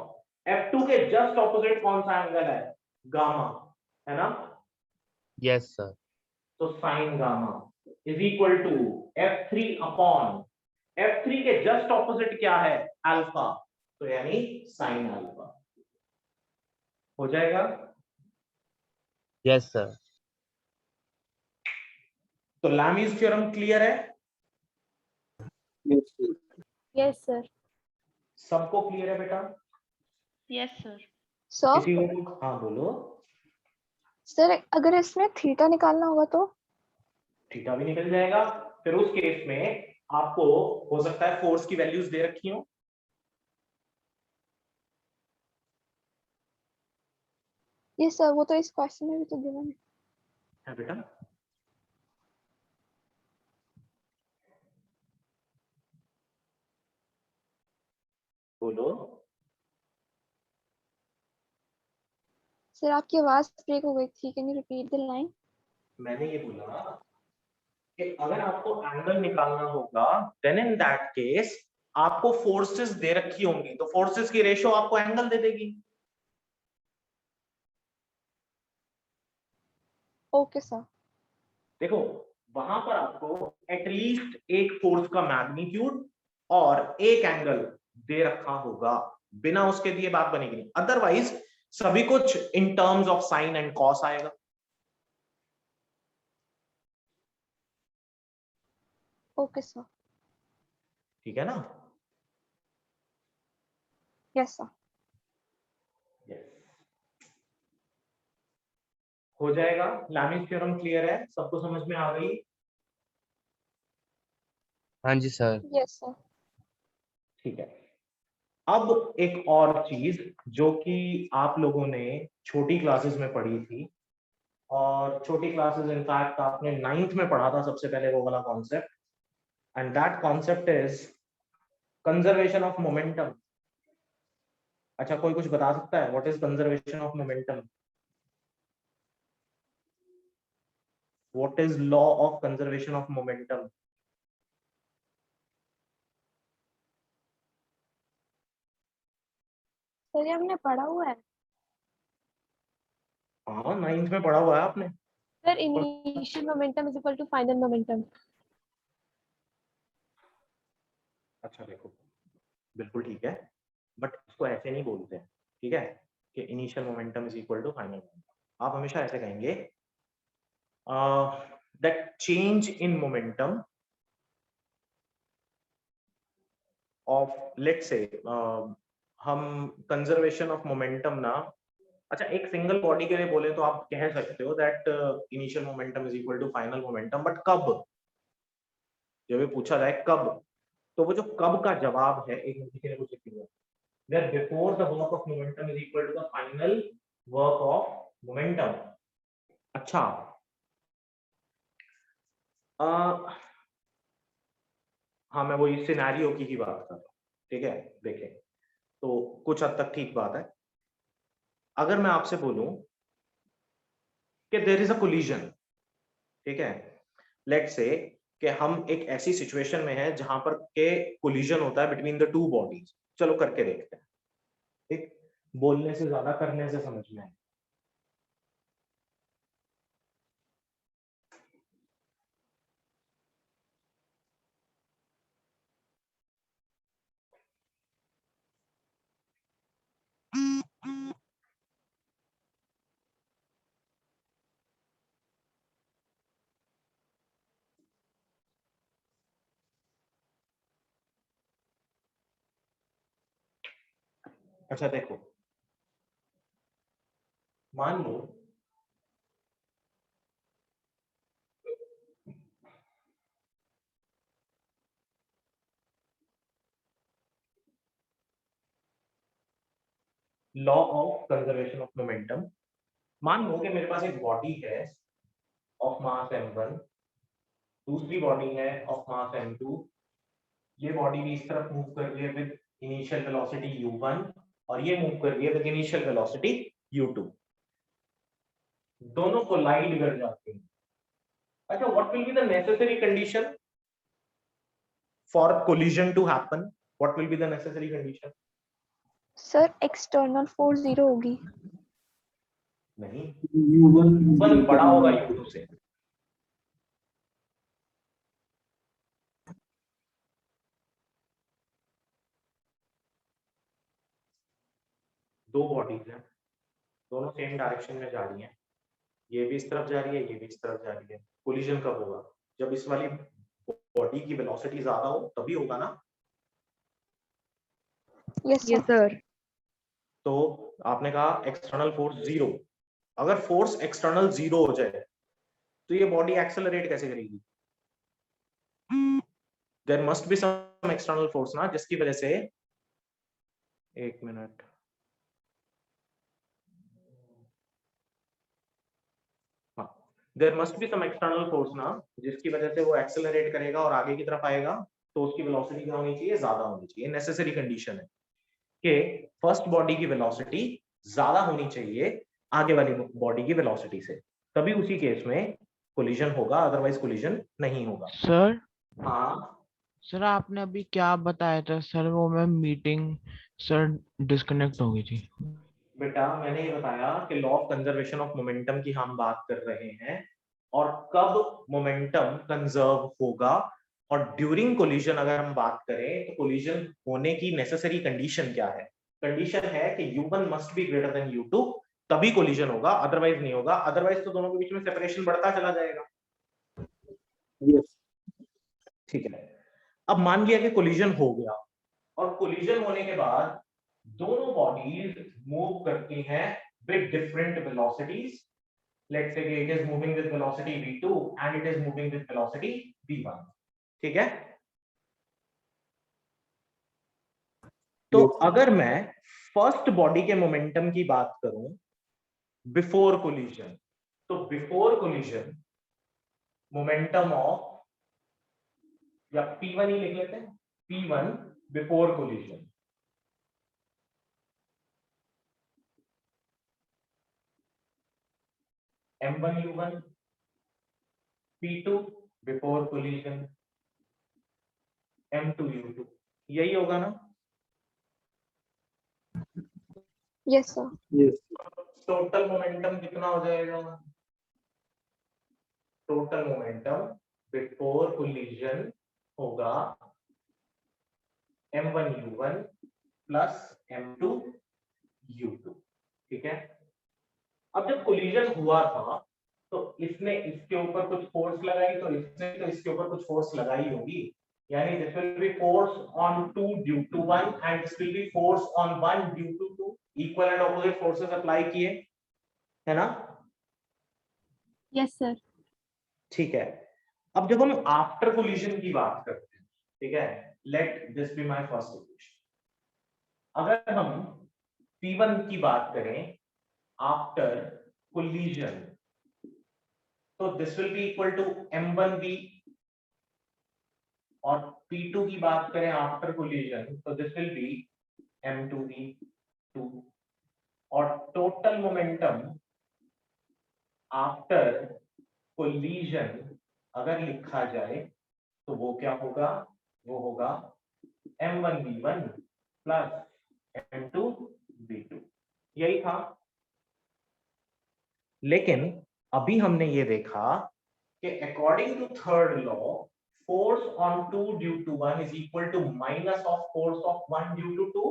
F2 के जस्ट ऑपोजिट कौन सा एंगल है, गामा, है ना, यस सर। तो sine gamma is equal to F3 upon F3 के जस्ट ऑपोजिट क्या है, अल्फा, तो यानी साइन अल्फा हो जाएगा। Yes sir. तो लैमीज थ्योरम क्लियर है, Yes, sir. Yes sir. सबको क्लियर है बेटा? Yes sir. सर किसी को, हाँ बोलो। सर अगर इसमें थीटा निकालना होगा तो? थीटा भी निकल जाएगा। फिर उस केस में आपको हो सकता है फोर्स की वैल्यूज दे रखी हो, ये सर वो तो इस क्वेश्चन में भी तो गिवन है। है बेटा? बोलो। सर आपकी आवाज ब्रेक हो गई थी, can you repeat the line? मैंने ये बोला कि अगर आपको एंगल निकालना होगा, देन इन दैट केस आपको फोर्सेस दे रखी होंगी, तो फोर्सेस की रेशो आपको एंगल दे देगी। Okay sir. देखो वहां पर आपको एटलीस्ट एक फोर्स का मैग्नीट्यूड और एक एंगल दे रखा होगा, बिना उसके दिए बात बनेगी नहीं, अदरवाइज सभी कुछ in terms of sine and cos आएगा। Okay sir. ठीक है ना? Yes sir. हो जाएगा। लैमीज थ्योरम क्लियर है, सबको समझ में आ गई? हाँ जी सर। Yes sir. ठीक है। अब एक और चीज जो कि आप लोगों ने छोटी क्लासेस में पढ़ी थी, और छोटी क्लासेस इनफैक्ट आपने 9th में पढ़ा था सबसे पहले वो वाला concept, and that concept is conservation of momentum. अच्छा, कोई कुछ बता सकता है what is conservation of momentum? What is law of conservation of momentum? Sir ये हमने पढ़ा हुआ है। हाँ 9th में पढ़ा हुआ है आपने। Sir initial momentum is equal to final momentum. अच्छा देखो, बिल्कुल ठीक है, बट इसको ऐसे नहीं बोलते हैं, ठीक है, कि initial momentum is equal to final momentum. आप हमेशा ऐसे कहेंगे that change in momentum of, let's say हम कंजर्वेशन ऑफ मोमेंटम ना, अच्छा एक सिंगल बॉडी के लिए बोले तो आप कह सकते हो that initial momentum is equal to final momentum, but कब, जब ये पूछा जाए कब, तो वो जो कब का जवाब है, एक किसी ने कुछ लिखा है that before the work of momentum is equal to the final work of momentum। अच्छा, हाँ मैं वही सिनेरियो की ही बात कर रहा हूँ, ठीक है। देखें तो कुछ हद तक ठीक बात है। अगर मैं आपसे बोलूं कि देयर इज अ कोलिजन, ठीक है, लेट्स से कि हम एक ऐसी सिचुएशन में है जहां पर के कोलिजन होता है बिटवीन द टू बॉडीज, चलो करके देखते हैं, ठीक, बोलने से ज्यादा करने से समझ में आए। अच्छा देखो, मान लो law of conservation of momentum. मान लो कि मेरे पास एक बॉडी है ऑफ मास m1, दूसरी बॉडी है ऑफ मास m2। ये बॉडी भी इस तरफ मूव कर रही है विद इनिशियल वेलोसिटी u1 और ये मूव कर रही है विद इनिशियल वेलोसिटी u2। दोनों कोलाइड कर जाते हैं। अच्छा, what will be the necessary condition for collision to happen? What will be the necessary condition? Sir external force 0 होगी। नहीं, U1 u1 बड़ा होगा u2 से। दो बॉडीज हैं, दोनों सेम डायरेक्शन में जा रही हैं, ये भी इस तरफ जा रही है, ये भी इस तरफ जा रही है। कोलिजन कब होगा? जब इस वाली बॉडी की वेलोसिटी ज्यादा हो तभी होगा ना। Yes yes sir. तो आपने कहा एक्सटर्नल फोर्स 0। अगर फोर्स एक्सटर्नल 0 हो जाए तो ये बॉडी एक्सेलरेट कैसे करेगी? There must be some external force ना, जिसकी वजह से, एक minute, there must be some external force ना, जिसकी वजह से वो एक्सेलरेट करेगा और आगे की तरफ आएगा, तो उसकी वेलोसिटी क्या होनी चाहिए? ज्यादा होनी चाहिए। नेसेसरी कंडीशन है कि फर्स्ट बॉडी की वेलोसिटी ज्यादा होनी चाहिए आगे वाली बॉडी की वेलोसिटी से, तभी उसी केस में कोलिजन होगा, अदरवाइज कोलिजन नहीं होगा। सर हाँ सर आपने अभी क्या बताया था सर? वो मैं मीटिंग सर डिस्कनेक्ट हो गई थी। बेटा, मैंने ये बताया कि law of conservation of momentum की हम बात कर रहे हैं और कब मोमेंटम कंजर्व होगा, और ड्यूरिंग कोलिजन अगर हम बात करें तो कोलिजन होने की नेसेसरी कंडीशन क्या है? कंडीशन है कि u1 must be greater than u2, तभी कोलिजन होगा, अदरवाइज नहीं होगा। अदरवाइज तो दोनों के बीच में सेपरेशन बढ़ता चला जाएगा। यस ठीक है, अब मान लिया कि कोलिजन हो गया, और कोलिजन होने के बाद दोनों बॉडीज मूव करती हैं with different velocities. Let's say it is moving with velocity v2 and it is moving with velocity v1। ठीक है, तो अगर मैं फर्स्ट बॉडी के मोमेंटम की बात करूं बिफोर कोलिजन, तो बिफोर कोलिजन मोमेंटम ऑफ, या p1 ही लिख लेते हैं, p1 before collision, m1 u1, p2 before collision, m2 u2। यही होगा ना? Yes sir. Yes total momentum कितना हो जाएगा? टोटल मोमेंटम बिफोर कोलिजन होगा m1 u1 plus m2 u2। ठीक है, अब जब कोलिजन हुआ था तो इसने इसके ऊपर कुछ फोर्स लगाई, तो इसने तो इसके ऊपर कुछ फोर्स लगाई होगी, यानी this will be force on 2 due to 1 and this will be force on 1 due to 2। Equal and opposite forces apply किए, है ना? Yes sir. ठीक है, अब जब हम आफ्टर कोलिजन की बात करते हैं, ठीक है, let this be my first equation. अगर हम P1 की बात करें आफ्टर कोलिजन, तो this will be equal to m1v, और P2 की बात करें आफ्टर कोलिजन, तो दिस विल बी m2v2, और टोटल मोमेंटम आफ्टर कोलिजन अगर लिखा जाए तो वो क्या होगा? वो होगा m1v1 प्लस m2v2। यही था। लेकिन अभी हमने ये देखा कि according to third law, force on 2 due to 1 is equal to minus of force of 1 due to 2,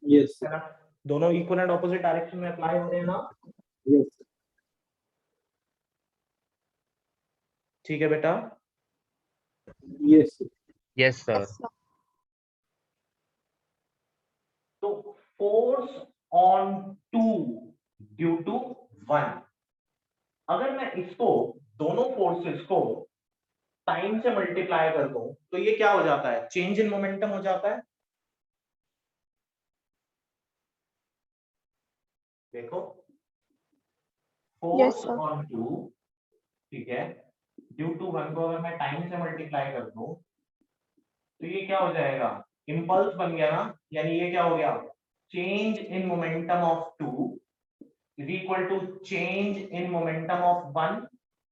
yes है ना? दोनों इक्वल एंड ऑपोजिट डायरेक्शन में अप्लाई हो रहे हैं ना? यस ठीक है बेटा। Yes yes sir. तो फोर्स ऑन 2 ड्यू टू 1, अगर मैं इसको, दोनों फोर्सेस को टाइम से मल्टीप्लाई कर दूं तो ये क्या हो जाता है? चेंज इन मोमेंटम हो जाता है। देखो Yes, फोर्स sir. ऑन 2, ठीक है, ड्यू टू 1 को अगर मैं टाइम से मल्टीप्लाई कर दूं तो ये क्या हो जाएगा, इंपल्स बन गया ना, यानी ये क्या हो गया, change in momentum of 2 is equal to change in momentum of 1,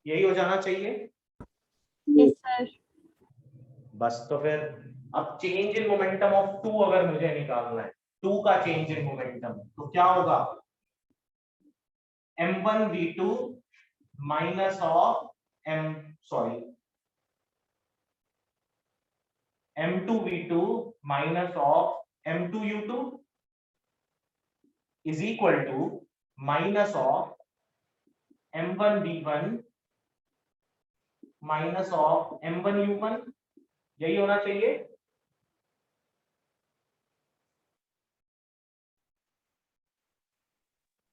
यही हो जाना चाहिए। Yes, sir. बस तो फिर अब चेंज इन मोमेंटम ऑफ 2 अगर मुझे निकालना है, 2 का चेंज इन मोमेंटम, तो क्या होगा, m1v2 minus of m2v2 minus of m2u2 is equal to minus of m1v1 minus of m1u1, यही होना चाहिए।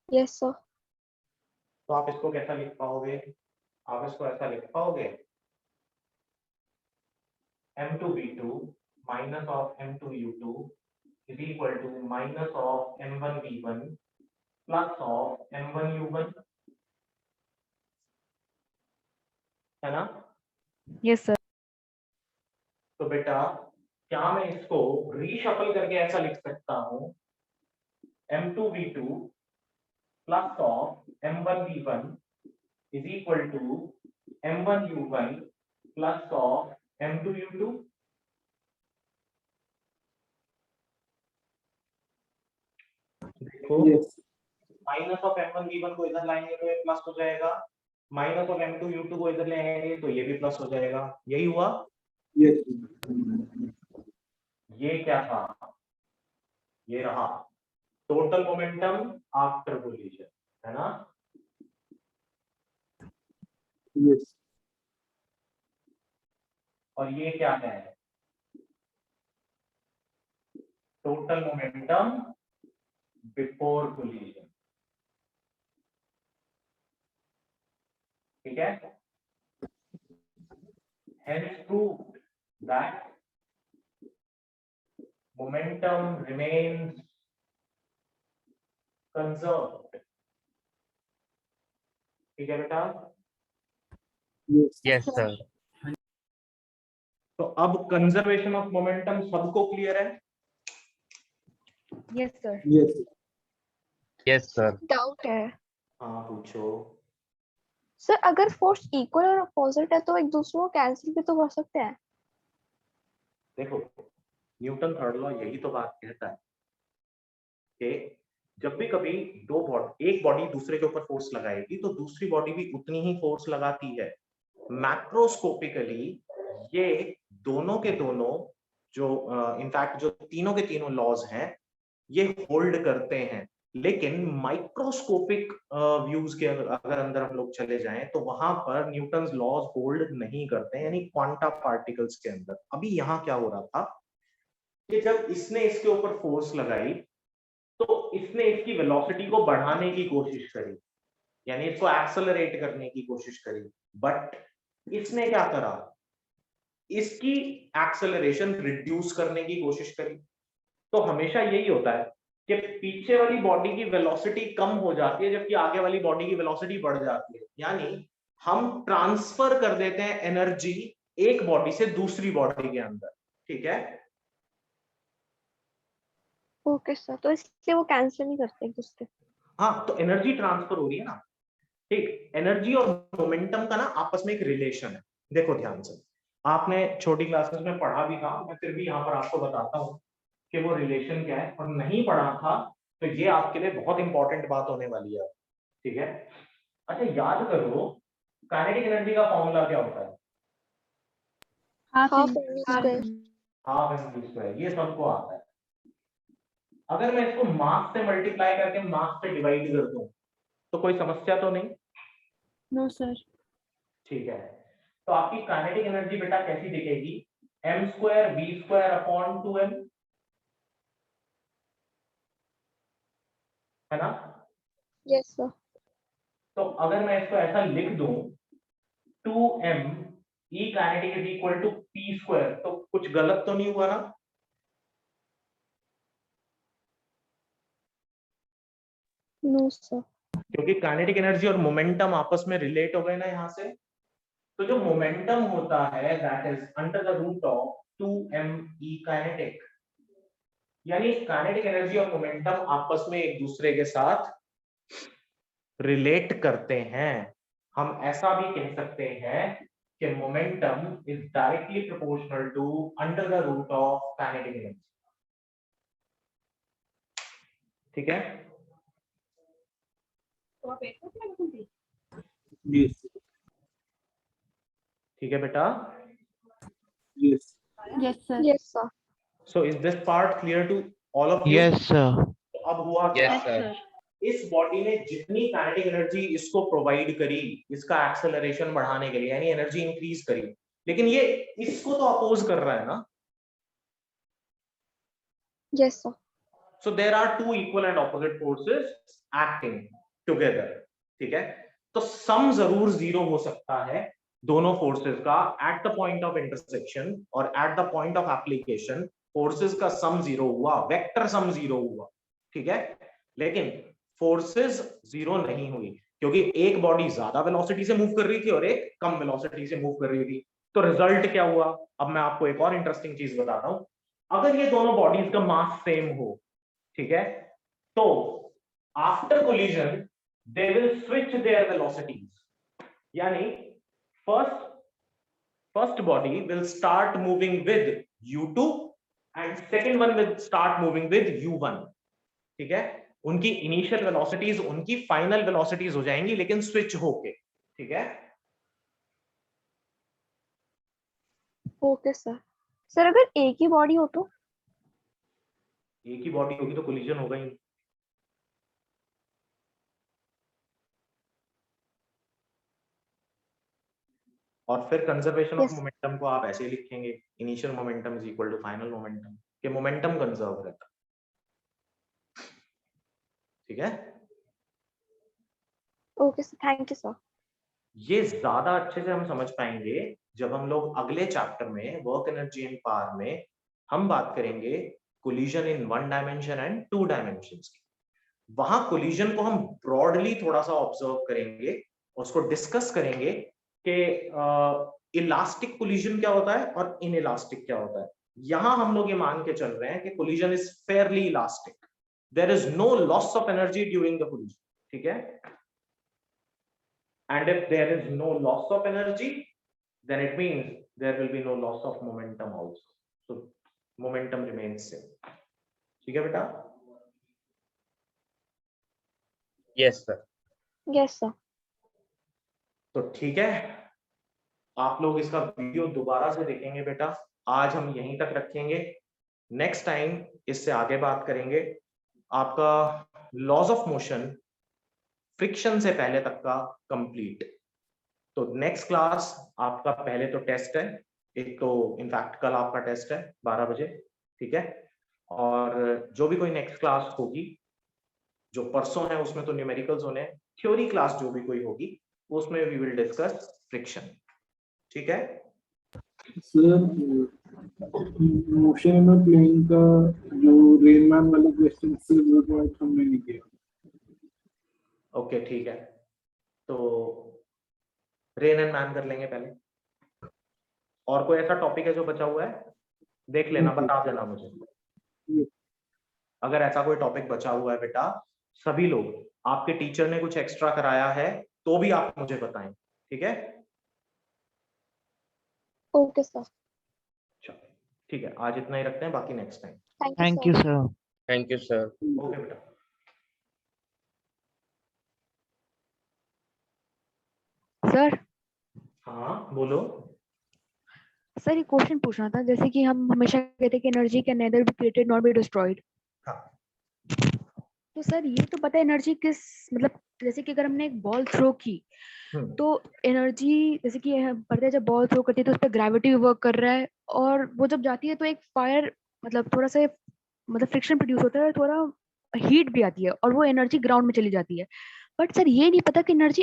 Yes, sir. तो आप इसको कैसा लिख पाओगे, आप इसको ऐसा लिख पाओगे, m2v2 minus of m2u2 is equal to minus of m1v1 plus of m1u1, है ना। Yes, sir. तो बेटा क्या मैं इसको रीशफल करके ऐसा लिख सकता हूं, m2v2 plus of m1v1 is equal to m1u1 plus of m2u2, देखो Yes. माइनस ऑफ m1v1 को इधर लाएंगे तो ये प्लस हो जाएगा, माइनस ऑफ m2u2 को इधर ले आएंगे तो ये भी प्लस हो जाएगा, यही हुआ। Yes. ये क्या था, ये रहा टोटल मोमेंटम आफ्टर कोलिजन, है ना। Yes. और ये क्या है, टोटल मोमेंटम बिफोर कोलिजन, ठीक है। Hence proved that momentum remains conserved, ठीक है बेटा। Yes. Yes sir. तो अब कंजर्वेशन ऑफ मोमेंटम सबको क्लियर है। Yes, sir. Yes. Yes sir. Doubt है. हाँ पूछो। सर अगर फोर्स इक्वल और अपोजिट है तो एक दूसरे को कैंसिल भी तो कर सकते हैं। देखो न्यूटन थर्ड लॉ यही तो बात कहता है कि जब भी कभी एक बॉडी दूसरे के ऊपर फोर्स लगाएगी तो दूसरी बॉडी भी उतनी ही फोर्स लगाती है। मैक्रोस्कोपिकली ये दोनों के दोनों जो इनफैक्ट जो तीनों के तीनों लॉज हैं ये होल्ड करते हैं, लेकिन माइक्रोस्कोपिक व्यूज के अगर अंदर हम लोग चले जाएं तो वहां पर न्यूटन्स लॉज होल्ड नहीं करते हैं, यानी क्वांटा पार्टिकल्स के अंदर। अभी यहाँ क्या हो रहा था कि जब इसने इसके ऊपर फोर्स लगाई तो इसने इसकी वेलोसिटी को बढ़ाने की कोशिश करी, यानी इसको एक्सेलरेट करने की कोशिश करी, बट इसने क्या करा, इसकी एक्सेलरेशन रिड्यूस करने की कोशिश करी। तो हमेशा यही होता है कि पीछे वाली बॉडी की वेलोसिटी कम हो जाती है जबकि आगे वाली बॉडी की वेलोसिटी बढ़ जाती है, यानी हम ट्रांसफर कर देते हैं एनर्जी एक बॉडी से दूसरी बॉडी के अंदर, ठीक है। ओके सर, तो इसलिए वो कैंसिल नहीं करते एक दूसरे। हाँ तो एनर्जी ट्रांसफर हो रही है ना, ठीक। एनर्जी और मोमेंटम का ना आपस में एक रिलेशन है। देखो ध्यान से, आपने छोटी क्लासेस में पढ़ा भी था, मैं फिर भी यहाँ पर आपको बताता हूँ कि वो रिलेशन क्या है, और नहीं पढ़ा था तो ये आपके लिए बहुत इंपॉर्टेंट बात होने वाली है, ठीक है। अच्छा याद करो काइनेटिक एनर्जी का फॉर्मूला क्या होता है, Half half in m half. Square. Half m square, ये सबको आता है। अगर मैं इसको मास से मल्टीप्लाई करके मास से डिवाइड कर दूं तो कोई समस्या तो नहीं, No, sir. ठीक है। तो आपकी काइनेटिक एनर्जी बेटा कैसी दिखेगी, m square v square upon 2m, है ना। Yes sir. तो अगर मैं इसको ऐसा लिख दूं 2m e kinetic is equal to p square, तो कुछ गलत तो नहीं हुआ ना। No sir. क्योंकि काइनेटिक एनर्जी और मोमेंटम आपस में रिलेट हो गए ना यहाँ से। तो जो मोमेंटम होता है that is under the root of 2me kinetic, यानी काइनेटिक एनर्जी और मोमेंटम आपस में एक दूसरे के साथ रिलेट करते हैं। हम ऐसा भी कह सकते हैं कि momentum is directly proportional to under the root of kinetic energy. ठीक है, Yes. ठीक है बेटा। Yes. Yes, sir. Yes sir. So is this part clear to all of you? Yes, sir. अब हुआ क्या? Yes, sir. इस बॉडी ने जितनी काइनेटिक एनर्जी इसको प्रोवाइड करी इसका एक्सेलरेशन बढ़ाने के लिए, यानी एनर्जी इंक्रीज करी, लेकिन ये इसको तो अपोज कर रहा है ना। Yes sir. So there are two equal and opposite forces acting together, ठीक है। तो सम जरूर जीरो हो सकता है दोनों फोर्सेस का at the point of intersection, और at the point of application forces का सम जीरो हुआ, वेक्टर सम जीरो हुआ, ठीक है। लेकिन फोर्सेस जीरो नहीं हुई क्योंकि एक बॉडी ज्यादा वेलोसिटी से मूव कर रही थी और एक कम वेलोसिटी से मूव कर रही थी। तो रिजल्ट क्या हुआ? अब मैं आपको एक और इंटरेस्टिंग चीज बताता हूं। अगर ये दोनों बॉडीज का मास सेम हो, ठीक है, तो after collision they will switch their velocities, यानी first body will start moving with u2 and second one will start moving with u1, ठीक है। उनकी इनिशियल वेलोसिटीज उनकी फाइनल वेलोसिटीज हो जाएंगी, लेकिन स्विच होके, ठीक है। Okay sir. सर अगर एक ही बॉडी हो तो? एक ही बॉडी होगी तो कोलिजन होगा ही नहीं। और फिर कंजर्वेशन ऑफ Yes. मोमेंटम को आप ऐसे ही लिखेंगे, initial momentum is equal to final momentum, कि मोमेंटम कंजर्व रहता है, ठीक है। Okay sir, thank you sir. ये ज्यादा अच्छे से हम समझ पाएंगे जब हम लोग अगले चैप्टर में वर्क एनर्जी एंड पावर में हम बात करेंगे collision in 1 dimension and 2 dimensions की। वहां कोलिजन को हम ब्रॉडली थोड़ा सा ऑब्जर्व करेंगे, उसको डिस्कस करेंगे कि इलास्टिक कोलिजन क्या होता है और इनइलास्टिक क्या होता है। यहां हम लोग ये मान के चल रहे हैं कि collision is fairly elastic, there is no loss of energy during the collision, ठीक है। And if there is no loss of energy, then it means there will be no loss of momentum also. So momentum remains same. ठीक है बेटा? Yes sir. Yes sir. तो ठीक है, आप लोग इसका वीडियो दोबारा से देखेंगे बेटा। आज हम यहीं तक रखेंगे, नेक्स्ट टाइम इससे आगे बात करेंगे। आपका लॉज ऑफ मोशन फ्रिक्शन से पहले तक का कंप्लीट। तो नेक्स्ट क्लास आपका पहले तो टेस्ट है, एक तो इनफैक्ट कल आपका टेस्ट है 12 बजे, ठीक है। और जो भी कोई नेक्स्ट क्लास होगी, जो परसों है उसमें तो न्यूमेरिकल्स होने हैं, थ्योरी क्लास जो भी कोई होगी उसमें वी विल डिस्कस फ्रिक्शन, ठीक है। Sir motion in the plane का जो रेनमैन वाले क्वेश्चन से वो पॉइंट हमने नहीं किया। ओके ठीक है, तो रेन एंड मैन कर लेंगे पहले। और कोई ऐसा टॉपिक है जो बचा हुआ है, देख लेना, बता देना मुझे। अगर ऐसा कोई टॉपिक बचा हुआ है बेटा, सभी लोग, आपके टीचर ने कुछ एक्स्ट्रा कराया है तो भी आप मुझे बताएं, ठीक है। Okay sir. चलो ठीक है, आज इतना ही रखते हैं, बाकी next time. Thank you, sir. Thank you sir. Okay बेटा। सर हाँ बोलो। सर ये क्वेश्चन पूछना था, जैसे कि हम हमेशा कहते हैं कि energy can nether be created not be destroyed. हाँ। तो सर ये तो पता है एनर्जी किस, मतलब जैसे कि अगर हमने एक बॉल थ्रो की तो एनर्जी, जैसे कि पता है जब बॉल थ्रो करती है तो उस पर ग्रेविटी वर्क कर रहा है, और वो जब जाती है तो एक फायर, मतलब थोड़ा सा मतलब फ्रिक्शन प्रोड्यूस होता है और थोड़ा हीट भी आती है और वो एनर्जी ग्राउंड में चली जाती है। बट सर ये नहीं पता कि एनर्जी